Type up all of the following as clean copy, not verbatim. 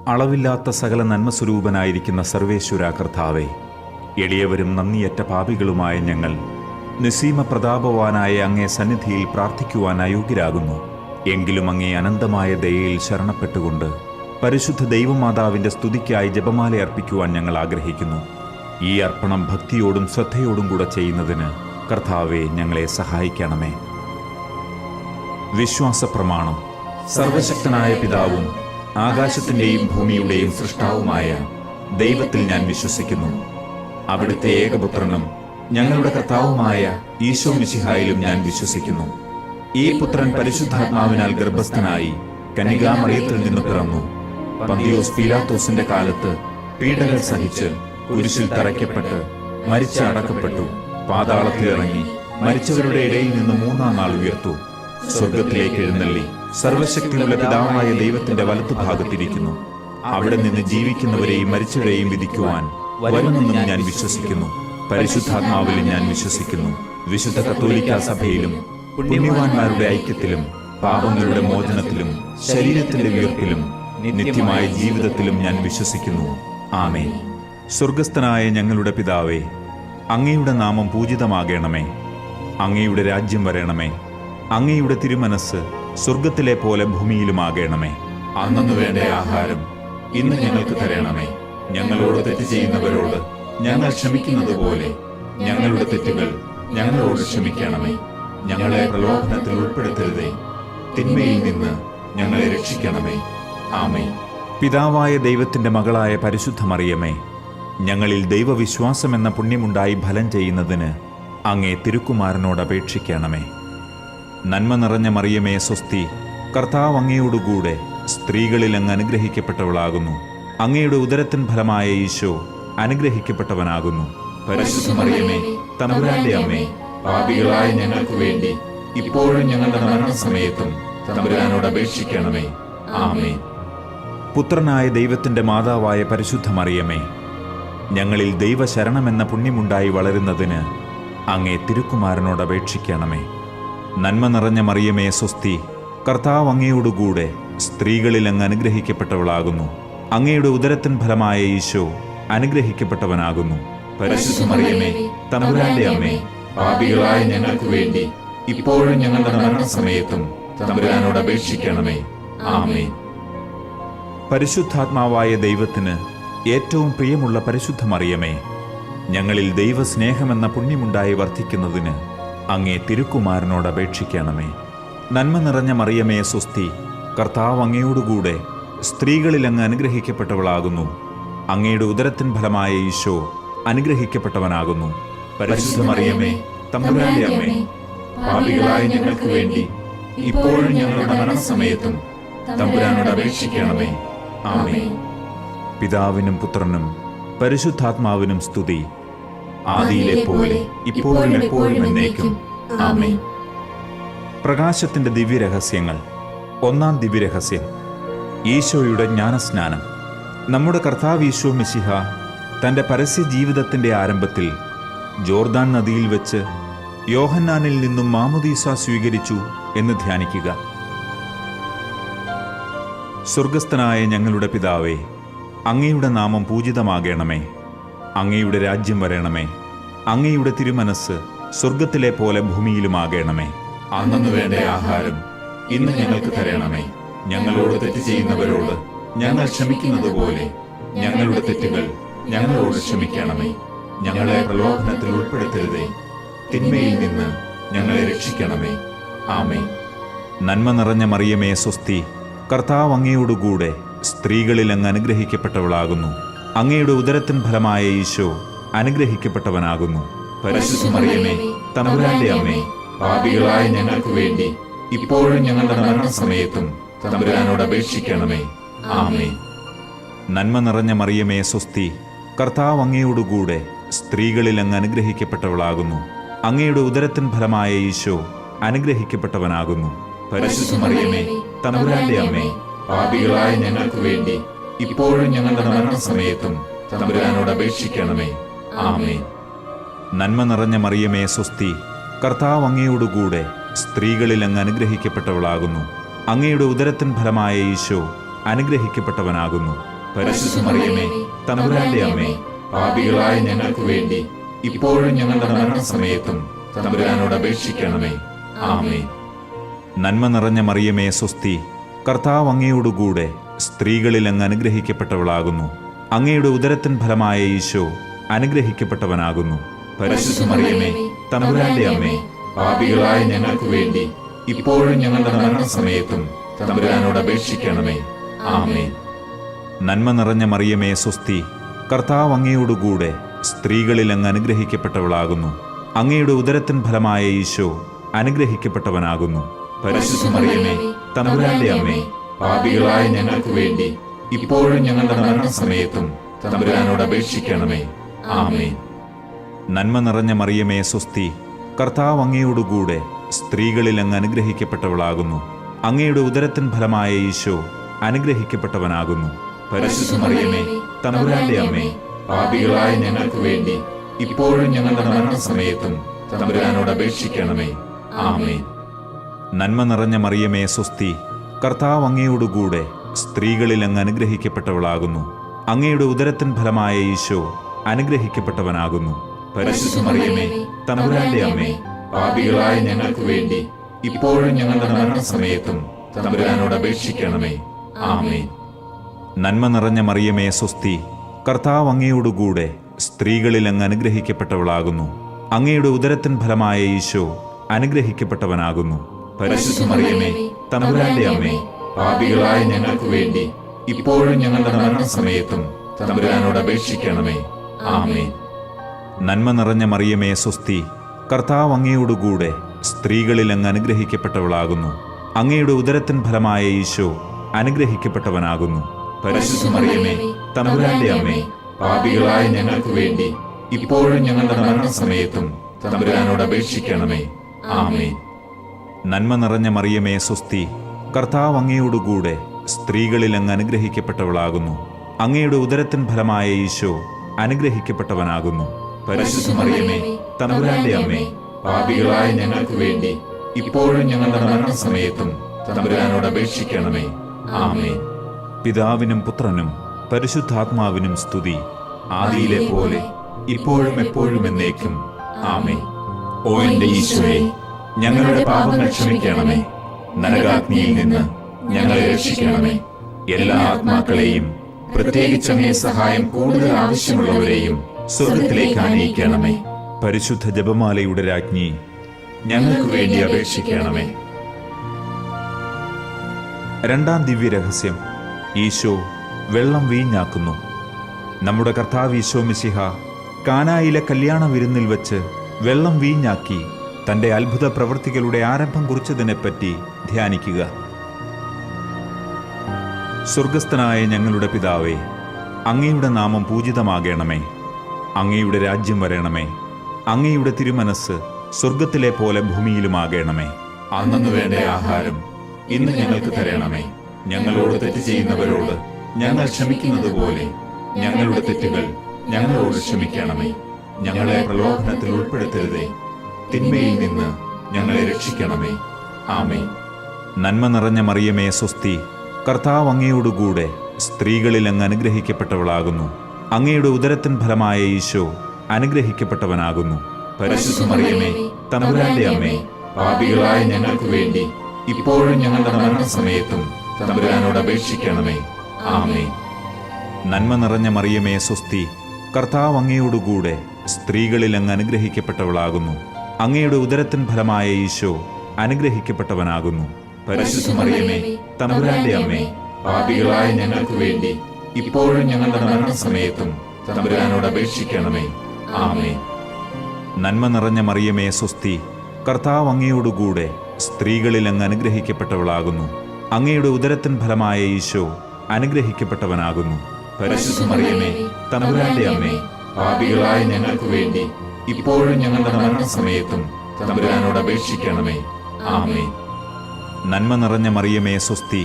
അളവില്ലാത്ത സകല നന്മസ്വരൂപനായിരിക്കുന്ന സർവേശ്വര കർത്താവേ, എളിയവരും നന്ദിയറ്റ പാപികളുമായ ഞങ്ങൾ നിസ്സീമ പ്രതാപവാനായ അങ്ങേ സന്നിധിയിൽ പ്രാർത്ഥിക്കുവാൻ അയോഗ്യരാകുന്നു. എങ്കിലും അങ്ങേ അനന്തമായ ദയയിൽ ശരണപ്പെട്ടുകൊണ്ട് പരിശുദ്ധ ദൈവമാതാവിൻ്റെ സ്തുതിക്കായി ജപമാല അർപ്പിക്കുവാൻ ഞങ്ങൾ ആഗ്രഹിക്കുന്നു. ഈ അർപ്പണം ഭക്തിയോടും ശ്രദ്ധയോടും കൂടെ ചെയ്യുന്നതിന് കർത്താവെ ഞങ്ങളെ സഹായിക്കണമേ. വിശ്വാസ പ്രമാണം. സർവശക്തനായ പിതാവും ആകാശത്തിൻ്റെയും ഭൂമിയുടെയും സൃഷ്ടാവുമായ ദൈവത്തിൽ ഞാൻ വിശ്വസിക്കുന്നു. അവിടുത്തെ ഏകപുത്രനും ഞങ്ങളുടെ കർത്താവുമായ ഈശോ മിശിഹായിലും ഞാൻ വിശ്വസിക്കുന്നു. ഈ പുത്രൻ പരിശുദ്ധാത്മാവിനാൽ ഗർഭസ്ഥനായി കന്യകാമറിയത്തിൽ നിന്ന് പിറന്നു. പന്തിയോസ് പീലാത്തോസിന്റെ കാലത്ത് പീഡകൾ സഹിച്ച് കുരിശിൽ തറയ്ക്കപ്പെട്ട് മരിച്ച് അടക്കപ്പെട്ടു. പാതാളത്തിലിറങ്ങി മരിച്ചവരുടെ ഇടയിൽ നിന്ന് മൂന്നാം നാൾ ഉയർത്തു. സ്വർഗത്തിലേക്ക് എഴുന്നള്ളി സർവശക്തിയുള്ള പിതാവായ ദൈവത്തിന്റെ വലത്തുഭാഗത്തിരിക്കുന്നു. അവിടെ നിന്ന് ജീവിക്കുന്നവരെയും മരിച്ചവരെയും വിധിക്കുവാൻ വരുമെന്നും ഞാൻ വിശ്വസിക്കുന്നു. പരിശുദ്ധാത്മാവിലും ഞാൻ വിശ്വസിക്കുന്നു. വിശുദ്ധ കത്തോലിക്കാ സഭയിലും പുണ്യവാന്മാരുടെ ഐക്യത്തിലും പാപങ്ങളുടെ മോചനത്തിലും ശരീരത്തിന്റെ ഉയർപ്പിലും നിത്യമായ ജീവിതത്തിലും ഞാൻ വിശ്വസിക്കുന്നു. ആമേൻ. സ്വർഗസ്ഥനായ ഞങ്ങളുടെ പിതാവേ, അങ്ങയുടെ നാമം പൂജിതമാകണമേ. അങ്ങയുടെ രാജ്യം വരണമേ. അങ്ങയുടെ തിരുമനസ് സ്വർഗത്തിലെ പോലെ ഭൂമിയിലുമാകണമേ. അന്നു വേണ്ട ആഹാരം ഇന്ന് ഞങ്ങൾക്ക് തരണമേ. ഞങ്ങളോട് തെറ്റ് ചെയ്യുന്നവരോട് ഞങ്ങൾ ക്ഷമിക്കുന്നത് പോലെ ഞങ്ങളുടെ തെറ്റുകൾ ഞങ്ങളോട് ക്ഷമിക്കണമേ. ഞങ്ങളെ പ്രലോഭനത്തിൽ ഉൾപ്പെടുത്തരുതേ, തിന്മയിൽ നിന്ന് ഞങ്ങളെ രക്ഷിക്കണമേ. ആമേൻ. പിതാവായ ദൈവത്തിന്റെ മകളായ പരിശുദ്ധ മറിയമേ, ഞങ്ങളിൽ ദൈവവിശ്വാസം എന്ന പുണ്യമുണ്ടായി ഫലം ചെയ്യുന്നതിന് അങ്ങേ തിരുക്കുമാരനോട് അപേക്ഷിക്കണമേ. നന്മ നിറഞ്ഞ മറിയമേ സ്വസ്തി, കർത്താവ് അങ്ങയോടുകൂടെ സ്ത്രീകളിൽ അങ്ങ് അനുഗ്രഹിക്കപ്പെട്ടവളാകുന്നു. അങ്ങയുടെ ഉദരത്തിൻ ഫലമായ ഈശോ അനുഗ്രഹിക്കപ്പെട്ടവനാകുന്നു. പരിശുദ്ധ മറിയമേ, തമ്പുരാന്റെ അമ്മേ, പാപികളായ ഞങ്ങൾക്ക് വേണ്ടി ഇപ്പോഴും ഞങ്ങളുടെ മരണസമയത്തും തമ്പുരാനോട് അപേക്ഷിക്കണമേ. ആമേൻ. പുത്രനായ ദൈവത്തിന്റെ മാതാവായ പരിശുദ്ധ മറിയമേ, ഞങ്ങളിൽ ദൈവശരണമെന്ന പുണ്യമുണ്ടായി വളരുന്നതിന് അങ്ങേ തിരുക്കുമാരനോട് അപേക്ഷിക്കണമേ. നന്മ നിറഞ്ഞ മറിയമേ സ്വസ്തി, കർത്താവ് അങ്ങയോടുകൂടെ സ്ത്രീകളിൽ അങ്ങ് അനുഗ്രഹിക്കപ്പെട്ടവളാകുന്നു. അങ്ങയുടെ ഉദരത്തിൻ ഫലമായ ഈശോ അനുഗ്രഹിക്കപ്പെട്ടവനാകുന്നു. പരിശുദ്ധ മറിയമേ, തമ്പുരാന്റെ അമ്മേ, പാപികളായ ഞങ്ങൾക്ക് വേണ്ടി ഇപ്പോഴും ഞങ്ങളുടെ മരണസമയത്തും തമ്പുരാനോട് അപേക്ഷിക്കണമേ. ആമേൻ. പരിശുദ്ധാത്മാവായ ദൈവത്തിന് ഏറ്റവും പ്രിയമുള്ള പരിശുദ്ധ മറിയമേ, ഞങ്ങളിൽ ദൈവസ്നേഹമെന്ന പുണ്യമുണ്ടായി വർദ്ധിക്കുന്നതിന് അങ്ങേ തിരുക്കുമാരനോട് അപേക്ഷിക്കണമേ. നന്മ നിറഞ്ഞ മറിയമേ സ്വസ്തി, കർത്താവ് അങ്ങയോടുകൂടെ സ്ത്രീകളിൽ അങ്ങ് അനുഗ്രഹിക്കപ്പെട്ടവളാകുന്നു. അങ്ങയുടെ ഉദരത്തിൻ ഫലമായ ഈശോ അനുഗ്രഹിക്കപ്പെട്ടവനാകുന്നു. പരിശുദ്ധ മറിയമേ, തമ്പുരാന്റെ അമ്മേ, പാപികളായ ഞങ്ങൾക്ക് വേണ്ടി ഇപ്പോഴും ഞങ്ങളുടെ മരണസമയത്തും തമ്പുരാനോട് അപേക്ഷിക്കണമേ. ആമേൻ. പിതാവിനും പുത്രനും പരിശുദ്ധാത്മാവിനും സ്തുതി, ആദിയിലെ പോലെ ഇപ്പോഴും എപ്പോഴും എന്നേക്കും. ആമേൻ. പ്രകാശത്തിന്റെ ദിവ്യരഹസ്യങ്ങൾ. ഒന്നാം ദിവ്യരഹസ്യം, ഈശോയുടെ ജ്ഞാനസ്നാനം. നമ്മുടെ കർത്താവ് ഈശോ മിശിഹ തൻ്റെ പരസ്യ ജീവിതത്തിൻ്റെ ആരംഭത്തിൽ ജോർദാൻ നദിയിൽ വെച്ച് യോഹന്നാനിൽ നിന്നും മാമോദീസ സ്വീകരിച്ചു എന്ന് ധ്യാനിക്കുക. സ്വർഗസ്ഥനായ ഞങ്ങളുടെ പിതാവേ, അങ്ങയുടെ നാമം പൂജിതമാകണമേ. അങ്ങയുടെ രാജ്യം വരണമേ. അങ്ങയുടെ തിരുമനസ് സ്വർഗത്തിലെ പോലെ ഭൂമിയിലുമാകണമേ. അന്നു വേണ്ട ആഹാരം ഇന്ന് ഞങ്ങൾക്ക് തരണമേ. ഞങ്ങളോട് തെറ്റ് ചെയ്യുന്നവരോട് ഞങ്ങൾ ക്ഷമിക്കുന്നത് പോലെ ഞങ്ങളുടെ തെറ്റുകൾ ഞങ്ങളോട് ക്ഷമിക്കണമേ. ഞങ്ങളെ പ്രലോഭനത്തിൽ ഉൾപ്പെടുത്തരുതേ, തിന്മയിൽ നിന്ന് ഞങ്ങളെ രക്ഷിക്കണമേ. ആമേൻ. നന്മ നിറഞ്ഞ മറിയമേ സ്വസ്തി, കർത്താവ് അങ്ങയോടുകൂടെ സ്ത്രീകളിൽ അങ്ങ് അനുഗ്രഹിക്കപ്പെട്ടവളാകുന്നു. അങ്ങയുടെ ഉദരത്തിൻ ഫലമായ ഈശോ അനുഗ്രഹിക്കപ്പെട്ടവനാകുന്നു. പരിശുദ്ധ മറിയമേ, തമ്പുരാന്റെ അമ്മേ, പാപികളായ ഞങ്ങൾക്ക് വേണ്ടി ഇപ്പോഴും ഞങ്ങളുടെ മരണസമയത്തും തമ്പുരാനോട് അപേക്ഷിക്കണമേ. ആമേൻ. നന്മ നിറഞ്ഞ മറിയമേ സ്വസ്തി, കർത്താവ് അങ്ങയോടുകൂടെ സ്ത്രീകളിൽ അങ്ങ് അനുഗ്രഹിക്കപ്പെട്ടവളാകുന്നു. അങ്ങയുടെ ഉദരത്തിൻ ഫലമായ ഈശോ അനുഗ്രഹിക്കപ്പെട്ടവനാകുന്നു. പരിശുദ്ധ മറിയമേ, തമ്പുരാന്റെ അമ്മേ, പാപികളായ ഞങ്ങൾക്ക് വേണ്ടി ഇപ്പോഴും ഞങ്ങളുടെ മരണസമയത്തും തമ്പുരാനോട് അപേക്ഷിക്കണമേ. ആമേൻ. നന്മ നിറഞ്ഞ മറിയമേ സ്വസ്തി, കർത്താവ് അങ്ങയോടുകൂടെ സ്ത്രീകളിൽ അങ്ങ് അനുഗ്രഹിക്കപ്പെട്ടവളാകുന്നു. അങ്ങയുടെ ഉദരത്തിൻ ഫലമായ ഈശോ അനുഗ്രഹിക്കപ്പെട്ടവനാകുന്നു. പരിശുദ്ധ മറിയമേ, തമ്പുരാന്റെ അമ്മേ, പാപികളായ ഞങ്ങൾക്ക് വേണ്ടി ഇപ്പോഴും ഞങ്ങളുടെ മരണസമയത്തും തമ്പുരാനോട് അപേക്ഷിക്കണമേ. ആമേൻ. നന്മ നിറഞ്ഞ മറിയമേ, സ്വസ്തി. കർത്താവ് അങ്ങയോടുകൂടെ സ്ത്രീകളിൽ അങ്ങ് അനുഗ്രഹിക്കപ്പെട്ടവളാകുന്നു. അങ്ങയുടെ ഉദരത്തിൻ ഫലമായ ഈശോ അനുഗ്രഹിക്കപ്പെട്ടവനാകുന്നു. പരിശുദ്ധ മറിയമേ, തമ്പുരാന്റെ അമ്മേ, പാപികളായ ഞങ്ങൾക്ക് വേണ്ടി ഇപ്പോഴും ഞങ്ങളുടെ മരണസമയത്തും തമ്പുരാനോട് അപേക്ഷിക്കണമേ. ആമേൻ. നന്മ നിറഞ്ഞ മറിയമേ, സ്വസ്തി. കർത്താവ് അങ്ങയോടുകൂടെ സ്ത്രീകളിൽ അങ്ങ് അനുഗ്രഹിക്കപ്പെട്ടവളാകുന്നു. അങ്ങയുടെ ഉദരത്തിൻ ഫലമായ ഈശോ അനുഗ്രഹിക്കപ്പെട്ടവനാകുന്നു. പരിശുദ്ധ മറിയമേ, തമ്പുരാന്റെ അമ്മേ, പാപികളായ ഞങ്ങൾക്ക് വേണ്ടി ഇപ്പോഴും ഞങ്ങളുടെ മരണസമയത്തും തമ്പുരാനോട് അപേക്ഷിക്കണമേ. ആമേൻ. നന്മ നിറഞ്ഞ മറിയമേ, സ്വസ്തി. കർത്താവ് അങ്ങയോടുകൂടെ സ്ത്രീകളിൽ അങ്ങ് അനുഗ്രഹിക്കപ്പെട്ടവളാകുന്നു. അങ്ങയുടെ ഉദരത്തിൻ ഫലമായ ഈശോ അനുഗ്രഹിക്കപ്പെട്ടവനാകുന്നു. പരിശുദ്ധ മറിയമേ, തമ്പുരാന്റെ അമ്മേ, പാപികളായ ഞങ്ങൾക്ക് വേണ്ടി ഇപ്പോഴും ഞങ്ങളുടെ മരണസമയത്തും തമ്പുരാനോട് അപേക്ഷിക്കണമേ. ആമേൻ. നന്മ നിറഞ്ഞ മറിയമേ, സ്വസ്തി. കർത്താവ് അങ്ങയോടുകൂടെ സ്ത്രീകളിൽ അങ്ങ് അനുഗ്രഹിക്കപ്പെട്ടവളാകുന്നു. അങ്ങയുടെ ഉദരത്തിൻ ഫലമായ ഈശോ അനുഗ്രഹിക്കപ്പെട്ടവനാകുന്നു. പരിശുദ്ധ മറിയമേ, തമ്പുരാന്റെ അമ്മേ, പാപികളായ ഞങ്ങൾക്ക് വേണ്ടി ഇപ്പോഴും ഞങ്ങളുടെ മരണസമയത്തും തമ്പുരാനോട് അപേക്ഷിക്കണമേ. ആമേൻ. നന്മ നിറഞ്ഞ മറിയമേ, സ്വസ്തി. കർത്താവ് അങ്ങയോടുകൂടെ സ്ത്രീകളിൽ അങ്ങ് അനുഗ്രഹിക്കപ്പെട്ടവളാകുന്നു. അങ്ങയുടെ ഉദരത്തിൻ ഫലമായ ഈശോ അനുഗ്രഹിക്കപ്പെട്ടവനാകുന്നു. പരിശുദ്ധ മറിയമേ, തമ്പുരാന്റെ അമ്മേ, പാപികളായ ഞങ്ങൾക്ക് വേണ്ടി ഇപ്പോഴും ഞങ്ങളുടെ മരണസമയത്തും തമ്പുരാനോട് അപേക്ഷിക്കണമേ. ആമേൻ. നന്മ നിറഞ്ഞ മറിയമേ, സ്വസ്തി. കർത്താവ് അങ്ങയോടുകൂടെ സ്ത്രീകളിൽ അങ്ങ് അനുഗ്രഹിക്കപ്പെട്ടവളാകുന്നു. അങ്ങയുടെ ഉദരത്തിൻ ഫലമായ ഈശോ അനുഗ്രഹിക്കപ്പെട്ടവനാകുന്നു. പരിശുദ്ധ മറിയമേ, തമ്പുരാന്റെ അമ്മേ, പാപികളായ ഞങ്ങൾക്ക് വേണ്ടി ഇപ്പോഴും ഞങ്ങളുടെ മരണസമയത്തും തമ്പുരാനോട് അപേക്ഷിക്കണമേ. ആമേൻ. നന്മ നിറഞ്ഞ മറിയമേ, സ്വസ്തി. കർത്താവ് അങ്ങയോടുകൂടെ സ്ത്രീകളിൽ അങ്ങ് അനുഗ്രഹിക്കപ്പെട്ടവളാകുന്നു. അങ്ങയുടെ ഉദരത്തിൻ ഫലമായ ഈശോ അനുഗ്രഹിക്കപ്പെട്ടവനാകുന്നു. പരിശുദ്ധ മറിയമേ, തമ്പുരാന്റെ അമ്മേ, പാപികളായ ഞങ്ങൾക്ക് വേണ്ടി ഇപ്പോഴും ഞങ്ങളുടെ മരണസമയത്തും തമ്പുരാനോട് അപേക്ഷിക്കണമേ. ആമേൻ. പിതാവിനും പുത്രനും പരിശുദ്ധാത്മാവിനും സ്തുതി. ആദിയിലെ പോലെ ഇപ്പോഴും എപ്പോഴും എന്നേക്കും. ആമേൻ. ഓ എന്റെ ഈശോയെ, ഞങ്ങളുടെ പാപങ്ങൾ ക്ഷമിക്കണമേ. നരകാഗ്നിയിൽ നിന്ന് ഞങ്ങളെ രക്ഷിക്കണമേ. എല്ലാ ആത്മാക്കളെയും, പ്രത്യേകിച്ച് അങ്ങേ സഹായം കൂടുതൽ ആവശ്യമുള്ളവരെയും സ്വർഗത്തിലേക്ക് ആനയിക്കണമേ. പരിശുദ്ധ ജപമാലയുടെ രാജ്ഞി, ഞങ്ങൾക്ക് വേണ്ടി അപേക്ഷിക്കണമേ. രണ്ടാം ദിവ്യരഹസ്യം. ഈശോ വെള്ളം വീഞ്ഞാക്കുന്നു. നമ്മുടെ കർത്താവ് ഈശോ മിശിഹ കാനായിലെ കല്യാണ വിരുന്നിൽ വച്ച് വെള്ളം വീഞ്ഞാക്കി തൻ്റെ അത്ഭുത പ്രവൃത്തികളുടെ ആരംഭം കുറിച്ചതിനെപ്പറ്റി ധ്യാനിക്കുക. സ്വർഗസ്ഥനായ ഞങ്ങളുടെ പിതാവേ, അങ്ങയുടെ നാമം പൂജിതമാകണമേ. അങ്ങയുടെ രാജ്യം വരണമേ. അങ്ങയുടെ തിരുമനസ് സ്വർഗത്തിലെ പോലെ ഭൂമിയിലുമാകണമേ. അന്നു വേണ്ട ആഹാരം ഇന്ന് ഞങ്ങൾക്ക് തരണമേ. ഞങ്ങളോട് തെറ്റ് ചെയ്യുന്നവരോട് ഞങ്ങൾ ക്ഷമിക്കുന്നത് പോലെ ഞങ്ങളുടെ തെറ്റുകൾ ഞങ്ങളോട് ക്ഷമിക്കണമേ. ഞങ്ങളെ പ്രലോഭനത്തിൽ ഉൾപ്പെടുത്തരുതേ, തിന്മയിൽ നിന്ന് ഞങ്ങളെ രക്ഷിക്കണമേ. ആമേൻ. നന്മ നിറഞ്ഞ മറിയമേ, സ്വസ്തി. കർത്താവ് അങ്ങയോടുകൂടെ സ്ത്രീകളിൽ അങ്ങ് അനുഗ്രഹിക്കപ്പെട്ടവളാകുന്നു. അങ്ങയുടെ ഉദരത്തിൻ ഫലമായ ഈശോ അനുഗ്രഹിക്കപ്പെട്ടവനാകുന്നു. പരിശുദ്ധ മറിയമേ, തമ്പുരാന്റെ അമ്മേ, പാപികളായ ഞങ്ങൾക്ക് വേണ്ടി ഇപ്പോഴും ഞങ്ങളുടെ മരണസമയത്തും തമ്പുരാനോട് അപേക്ഷിക്കണമേ. ആമേൻ. നന്മ നിറഞ്ഞ മറിയമേ, സ്വസ്തി. കർത്താവ് അങ്ങയോടുകൂടെ സ്ത്രീകളിൽ അങ്ങ് അനുഗ്രഹിക്കപ്പെട്ടവളാകുന്നു. അങ്ങയുടെ ഉദരത്തിൻ ഫലമായ ഈശോ അനുഗ്രഹിക്കപ്പെട്ടവനാകുന്നു. പരിശുദ്ധ മറിയമേ, തമ്പുരാന്റെ അമ്മേ, പാപികളായ ഞങ്ങൾക്ക് വേണ്ടി ഇപ്പോഴും ഞങ്ങളുടെ മരണസമയത്തും തമ്പുരാനോട് അപേക്ഷിക്കണമേ. ആമേൻ. നന്മ നിറഞ്ഞ മറിയമേ, സ്വസ്തി. കർത്താവ് അങ്ങയോടുകൂടെ സ്ത്രീകളിൽ അങ്ങ് അനുഗ്രഹിക്കപ്പെട്ടവളാകുന്നു. അങ്ങയുടെ ഉദരത്തിൻ ഫലമായ ഈശോ അനുഗ്രഹിക്കപ്പെട്ടവനാകുന്നു. പരിശുദ്ധ മറിയമേ, തമ്പുരാന്റെ അമ്മേ, പാപികളായ ഞങ്ങൾക്ക് വേണ്ടി ഇപ്പോഴും ഞങ്ങളുടെ മരണസമയത്തും തമ്പുരാനോട് അപേക്ഷിക്കണമേ. ആമേൻ. നന്മ നിറഞ്ഞ മറിയമേ, സ്വസ്തി.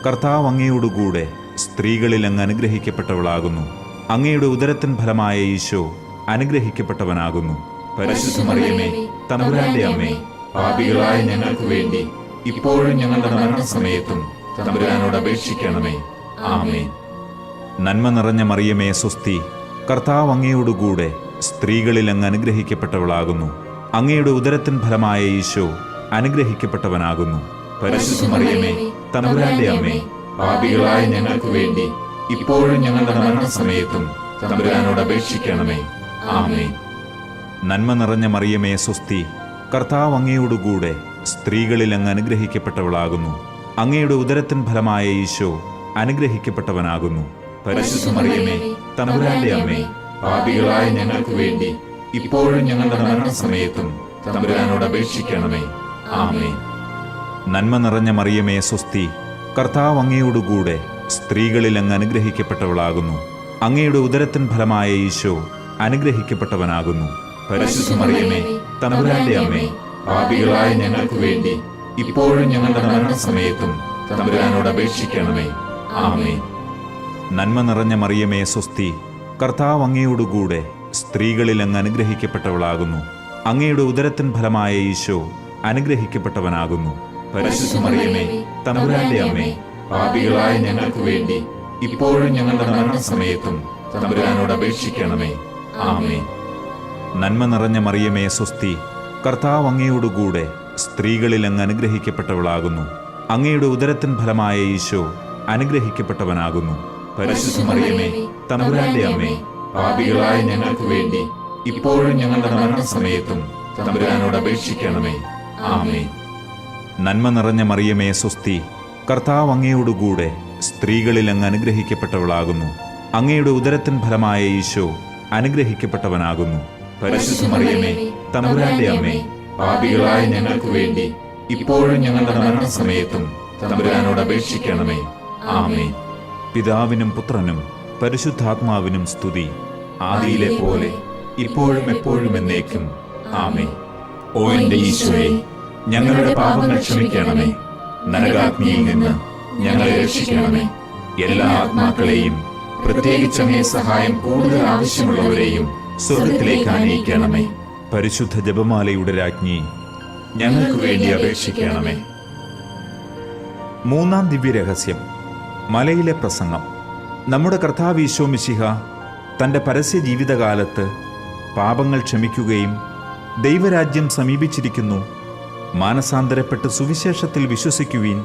കർത്താവ് അങ്ങയോടുകൂടെ സ്ത്രീകളിൽ അങ്ങ് അനുഗ്രഹിക്കപ്പെട്ടവളാകുന്നു. അങ്ങയുടെ ഉദരത്തിൻ ഫലമായ ഈശോ അനുഗ്രഹിക്കപ്പെട്ടവനാകുന്നു. പരിശുദ്ധ മറിയമേ, തമ്പുരാന്റെ അമ്മേ, പാപികളായ ഞങ്ങൾക്ക് വേണ്ടി ഇപ്പോഴും ഞങ്ങളുടെ മരണസമയത്തും തമ്പുരാനോട് അപേക്ഷിക്കണമേ. ആമേൻ. നന്മ നിറഞ്ഞ മറിയമേ സ്വസ്തി, കർത്താവ് അങ്ങയോടുകൂടെ സ്ത്രീകളിൽ അങ്ങ് അനുഗ്രഹിക്കപ്പെട്ടവളാകുന്നു. അങ്ങയുടെ ഉദരത്തിൻ ഫലമായ ഈശോ അനുഗ്രഹിക്കപ്പെട്ടവനാകുന്നു. പരിശുദ്ധ മറിയമേ, തമ്പുരാന്റെ അമ്മേ, പാപികളായ ഞങ്ങൾക്ക് വേണ്ടി ഇപ്പോഴും ഞങ്ങളുടെ മരണസമയത്തും തമ്പുരാനോട് അപേക്ഷിക്കണമേ. ആമേൻ. നന്മ നിറഞ്ഞ മറിയമേ സ്വസ്തി, കർത്താവ് അങ്ങയോടുകൂടെ സ്ത്രീകളിൽ അങ്ങ് അനുഗ്രഹിക്കപ്പെട്ടവളാകുന്നു. അങ്ങയുടെ ഉദരത്തിൻ ഫലമായ ഈശോ അനുഗ്രഹിക്കപ്പെട്ടവനാകുന്നു. പരിശുദ്ധ മറിയമേ, തമ്പുരാന്റെ അമ്മേ, പാപികളായ ഞങ്ങൾക്ക് വേണ്ടി ഇപ്പോഴും ഞങ്ങളുടെ മരണസമയത്തും തമ്പുരാനോട് അപേക്ഷിക്കണമേ. ആമേൻ. നന്മ നിറഞ്ഞ മറിയമേ സ്വസ്തി, കർത്താവ് അങ്ങയോടുകൂടെ സ്ത്രീകളിൽ അങ്ങ് അനുഗ്രഹിക്കപ്പെട്ടവളാകുന്നു. അങ്ങയുടെ ഉദരത്തിൻ ഫലമായ ഈശോ അനുഗ്രഹിക്കപ്പെട്ടവനാകുന്നു. പരിശുദ്ധ മറിയമേ, തമ്പുരാന്റെ അമ്മേ, പാപികളായ ഞങ്ങൾക്ക് വേണ്ടി ഇപ്പോഴും ഞങ്ങളുടെ മരണസമയത്തും തമ്പുരാനോട് അപേക്ഷിക്കണമേ. ആമേൻ. നന്മ നിറഞ്ഞ മറിയമേ സ്വസ്തി, കർത്താവ് അങ്ങയോടുകൂടെ സ്ത്രീകളിൽ അങ്ങ് അനുഗ്രഹിക്കപ്പെട്ടവളാകുന്നു. അങ്ങയുടെ ഉദരത്തിൻ ഫലമായ ഈശോ അനുഗ്രഹിക്കപ്പെട്ടവനാകുന്നു. പരിശുദ്ധ മറിയമേ, തമ്പുരാന്റെ അമ്മേ, പാപികളായ ഞങ്ങൾക്ക് വേണ്ടി ഇപ്പോഴും ഞങ്ങളുടെ മരണസമയത്തും തമ്പുരാനോട് അപേക്ഷിക്കണമേ. ആമേൻ. നന്മ നിറഞ്ഞ മറിയമേ സ്വസ്തി, കർത്താവ് അങ്ങയോടുകൂടെ സ്ത്രീകളിൽ അങ്ങ് അനുഗ്രഹിക്കപ്പെട്ടവളാകുന്നു. അങ്ങയുടെ ഉദരത്തിൻ ഫലമായ ഈശോ അനുഗ്രഹിക്കപ്പെട്ടവനാകുന്നു. പരിശുദ്ധ മറിയമേ, തമ്പുരാന്റെ അമ്മേ, പാപികളായ ഞങ്ങൾക്ക് വേണ്ടി ഇപ്പോഴും ഞങ്ങളുടെ മരണസമയത്തും തമ്പുരാനോട് അപേക്ഷിക്കണമേ. ആമേൻ. നന്മ നിറഞ്ഞ മറിയമേ സ്വസ്തി, കർത്താവ് അങ്ങയോടുകൂടെ സ്ത്രീകളിൽ അങ്ങ് അനുഗ്രഹിക്കപ്പെട്ടവളാകുന്നു. അങ്ങയുടെ ഉദരത്തിൻ ഫലമായ ഈശോ അനുഗ്രഹിക്കപ്പെട്ടവനാകുന്നു. പരിശുദ്ധ മറിയമേ, തമ്പുരാന്റെ അമ്മേ, പാപികളായ ഞങ്ങൾക്ക് വേണ്ടി ഇപ്പോഴും ഞങ്ങളുടെ മരണസമയത്തും തമ്പുരാനോട് അപേക്ഷിക്കണമേ. ആമേൻ. പിതാവിനും പുത്രനും പരിശുദ്ധാത്മാവിനും സ്തുതി, ആദിയിലെ പോലെ ഇപ്പോഴും എപ്പോഴും എന്നേക്കും. ആമേൻ. ഓ എന്റെ ഈശോയെ, ഞങ്ങളുടെ പാപങ്ങൾ ക്ഷമിക്കണമേ. നരകാഗ്നിയിൽ നിന്ന് ഞങ്ങളെ രക്ഷിക്കണമേ. എല്ലാ ആത്മാക്കളെയും, പ്രത്യേകിച്ച് അങ്ങേ സഹായം കൂടുതൽ ആവശ്യമുള്ളവരെയും സ്വർഗത്തിലേക്ക് ആനയിക്കണമേ. പരിശുദ്ധ ജപമാലയുടെ രാജ്ഞി, ഞങ്ങൾക്ക് വേണ്ടി അപേക്ഷിക്കണമേ. മൂന്നാം ദിവ്യരഹസ്യം, മലയിലെ പ്രസംഗം. നമ്മുടെ കർത്താവ് ഈശോ മിശിഹ തൻ്റെ പരസ്യ ജീവിതകാലത്ത് പാപങ്ങൾ ക്ഷമിക്കുകയും ദൈവരാജ്യം സമീപിച്ചിരിക്കുന്നു, മാനസാന്തരപ്പെട്ട് സുവിശേഷത്തിൽ വിശ്വസിക്കുവീൻ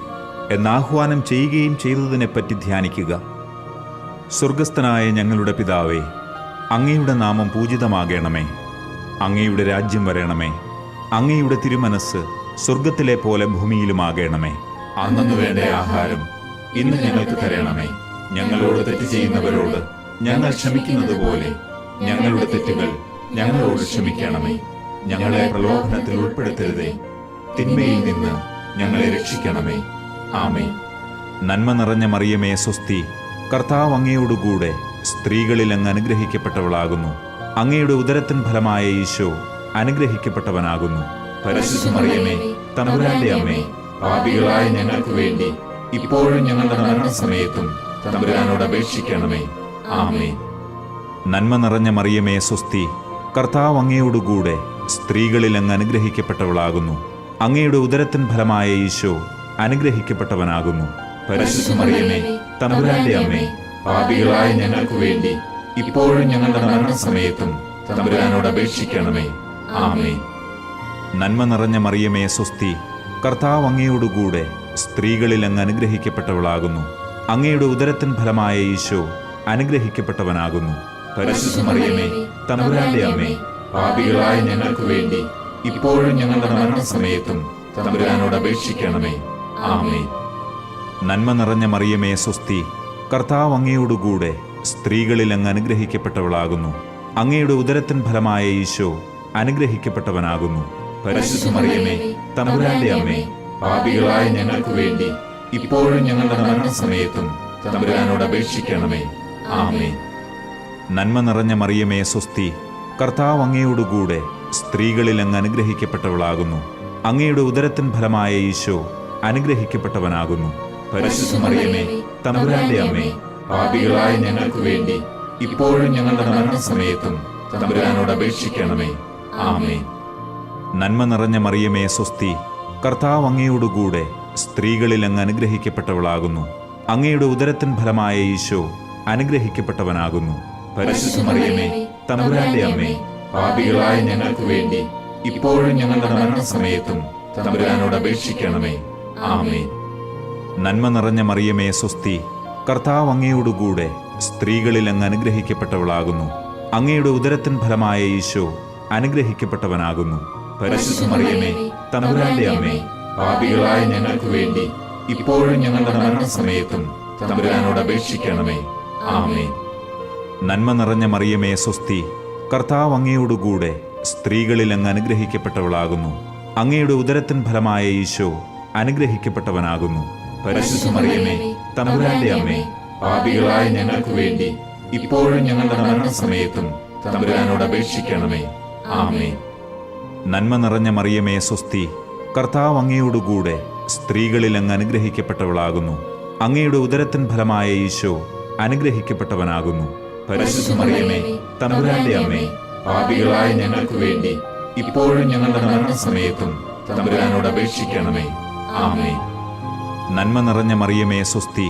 എന്നാഹ്വാനം ചെയ്യുകയും ചെയ്തതിനെപ്പറ്റി ധ്യാനിക്കുക. സ്വർഗസ്ഥനായ ഞങ്ങളുടെ പിതാവേ, അങ്ങയുടെ നാമം പൂജിതമാകണമേ. അങ്ങയുടെ രാജ്യം വരണമേ. അങ്ങയുടെ തിരുമനസ് സ്വർഗത്തിലെ പോലെ ഭൂമിയിലുമാകണമേ. അന്നു വേണ്ട ആഹാരം ഇന്ന് ഞങ്ങൾക്ക് തരണമേ. ഞങ്ങളോട് തെറ്റ് ചെയ്യുന്നവരോട് ഞങ്ങൾ ക്ഷമിക്കുന്നത് പോലെ ഞങ്ങളുടെ തെറ്റുകൾ ഞങ്ങളോട് ക്ഷമിക്കണമേ. ഞങ്ങളെ പ്രലോഭനത്തിൽ ഉൾപ്പെടുത്തരുതേ, തിന്മയിൽ നിന്ന് ഞങ്ങളെ രക്ഷിക്കണമേ. ആമേൻ. നന്മ നിറഞ്ഞ മറിയമേ സ്വസ്തി, കർത്താവ് അങ്ങയോടുകൂടെ സ്ത്രീകളിൽ അങ്ങ് അനുഗ്രഹിക്കപ്പെട്ടവളാകുന്നു. അങ്ങയുടെ ഉദരത്തിൻ ഫലമായ ഈശോ അനുഗ്രഹിക്കപ്പെട്ടവനാകുന്നു. പരിശുദ്ധ മറിയമേ, തമ്പുരാന്റെ അമ്മേ, പാപികളായ ഞങ്ങൾക്ക് വേണ്ടി ഇപ്പോഴും ഞങ്ങളുടെ മരണസമയത്തും തമ്പുരാനോട് അപേക്ഷിക്കണമേ. ആമേൻ. നന്മ നിറഞ്ഞ മറിയമേ സ്വസ്തി, കർത്താവ് അങ്ങയോടുകൂടെ സ്ത്രീകളിൽ അങ്ങ് അനുഗ്രഹിക്കപ്പെട്ടവളാകുന്നു. അങ്ങയുടെ ഉദരത്തിൻ ഫലമായ ഈശോ അനുഗ്രഹിക്കപ്പെട്ടവനാകുന്നു. പരിശുദ്ധ മറിയമേ, തമ്പുരാന്റെ അമ്മേ, പാപികളായ ഞങ്ങൾക്ക് വേണ്ടി ഇപ്പോഴും ഞങ്ങളുടെ മരണസമയത്തും തമ്പുരാനോട് അപേക്ഷിക്കണമേ. ആമേൻ. നന്മ നിറഞ്ഞ മറിയമേ സ്വസ്തി, കർത്താവ് അങ്ങയോടുകൂടെ സ്ത്രീകളിൽ അങ്ങ് അനുഗ്രഹിക്കപ്പെട്ടവളാകുന്നു. അങ്ങയുടെ ഉദരത്തിൻ ഫലമായ ഈശോ അനുഗ്രഹിക്കപ്പെട്ടവനാകുന്നു. പരിശുദ്ധ മറിയമേ, തമ്പുരാന്റെ അമ്മേ, പാപികളായ ഞങ്ങൾക്ക് വേണ്ടി ഇപ്പോഴും ഞങ്ങളുടെ മരണസമയത്തും തമ്പുരാനോട് അപേക്ഷിക്കണമേ. ആമേൻ. നന്മ നിറഞ്ഞ മറിയമേ സ്വസ്തി, കർത്താവ് അങ്ങയോടുകൂടെ സ്ത്രീകളിൽ അങ്ങ് അനുഗ്രഹിക്കപ്പെട്ടവളാകുന്നു. അങ്ങയുടെ ഉദരത്തിൻ ഫലമായ ഈശോ അനുഗ്രഹിക്കപ്പെട്ടവനാകുന്നു. പരിശുദ്ധ മറിയമേ, തമ്പുരാന്റെ അമ്മേ, പാപികളായ ഞങ്ങൾക്ക് വേണ്ടി ഇപ്പോഴും ഞങ്ങളുടെ മരണസമയത്തും തമ്പുരാനോട് അപേക്ഷിക്കണമേ. ആമേൻ. നന്മ നിറഞ്ഞ മറിയമേ സ്വസ്തി, കർത്താവ് അങ്ങയോടുകൂടെ സ്ത്രീകളിൽ അങ്ങ് അനുഗ്രഹിക്കപ്പെട്ടവളാകുന്നു. അങ്ങയുടെ ഉദരത്തിൻ ഫലമായ ഈശോ അനുഗ്രഹിക്കപ്പെട്ടവനാകുന്നു. പരിശുദ്ധ മറിയമേ, തമ്പുരാന്റെ അമ്മേ, പാപികളായ ഞങ്ങൾക്ക് വേണ്ടി ഇപ്പോഴും ഞങ്ങളുടെ മരണസമയത്തും തമ്പുരാനോട് അപേക്ഷിക്കണമേ. ആമേൻ. നന്മ നിറഞ്ഞ മറിയമേ സ്വസ്തി, കർത്താവ് അങ്ങയോടുകൂടെ സ്ത്രീകളിൽ അങ്ങ് അനുഗ്രഹിക്കപ്പെട്ടവളാകുന്നു. അങ്ങയുടെ ഉദരത്തിൻ ഫലമായ ഈശോ അനുഗ്രഹിക്കപ്പെട്ടവനാകുന്നു. പരിശുദ്ധ മറിയമേ, തമ്പുരാന്റെ അമ്മേ, പാപികളായ ഞങ്ങൾക്ക് വേണ്ടി ഇപ്പോഴും ഞങ്ങളുടെ മരണസമയത്തും തമ്പുരാനോട് അപേക്ഷിക്കണമേ. ആമേൻ. നന്മ നിറഞ്ഞ മറിയമേ സ്വസ്തി, കർത്താവ് അങ്ങയോടുകൂടെ സ്ത്രീകളിൽ അങ്ങ് അനുഗ്രഹിക്കപ്പെട്ടവളാകുന്നു. അങ്ങയുടെ ഉദരത്തിൻ ഫലമായ ഈശോ അനുഗ്രഹിക്കപ്പെട്ടവനാകുന്നു. പരിശുദ്ധ മറിയമേ, തമ്പുരാന്റെ അമ്മേ, പാപികളായ ഞങ്ങൾക്ക് വേണ്ടി ഇപ്പോഴും ഞങ്ങളുടെ മരണസമയത്തും തമ്പുരാനോട് അപേക്ഷിക്കണമേ. ആമേൻ. നന്മ നിറഞ്ഞ മറിയമേ സ്വസ്തി, കർത്താവ് അങ്ങയോടുകൂടെ സ്ത്രീകളിൽ അങ്ങ് അനുഗ്രഹിക്കപ്പെട്ടവളാകുന്നു. അങ്ങയുടെ ഉദരത്തിൻ ഫലമായ ഈശോ അനുഗ്രഹിക്കപ്പെട്ടവനാകുന്നു. പരിശുദ്ധ മറിയമേ, തമ്പുരാന്റെ അമ്മേ, പാപികളായ ഞങ്ങൾക്ക് വേണ്ടി ഇപ്പോഴും ഞങ്ങളുടെ മരണസമയത്തും തമ്പുരാനോട് അപേക്ഷിക്കണമേ. ആമേൻ. നന്മ നിറഞ്ഞ മറിയമേ സ്വസ്തി, കർത്താവ് അങ്ങയോടുകൂടെ സ്ത്രീകളിൽ അങ്ങ് അനുഗ്രഹിക്കപ്പെട്ടവളാകുന്നു. അങ്ങയുടെ ഉദരത്തിൻ ഫലമായ ഈശോ അനുഗ്രഹിക്കപ്പെട്ടവനാകുന്നു. പരിശുദ്ധ മറിയമേ, തമ്പുരാന്റെ അമ്മേ, പാപികളായ ഞങ്ങൾക്ക് വേണ്ടി ഇപ്പോഴും ഞങ്ങളുടെ മരണസമയത്തും തമ്പുരാനോട് അപേക്ഷിക്കണമേ. ആമേൻ. നന്മ നിറഞ്ഞ മറിയമേ സ്വസ്തി,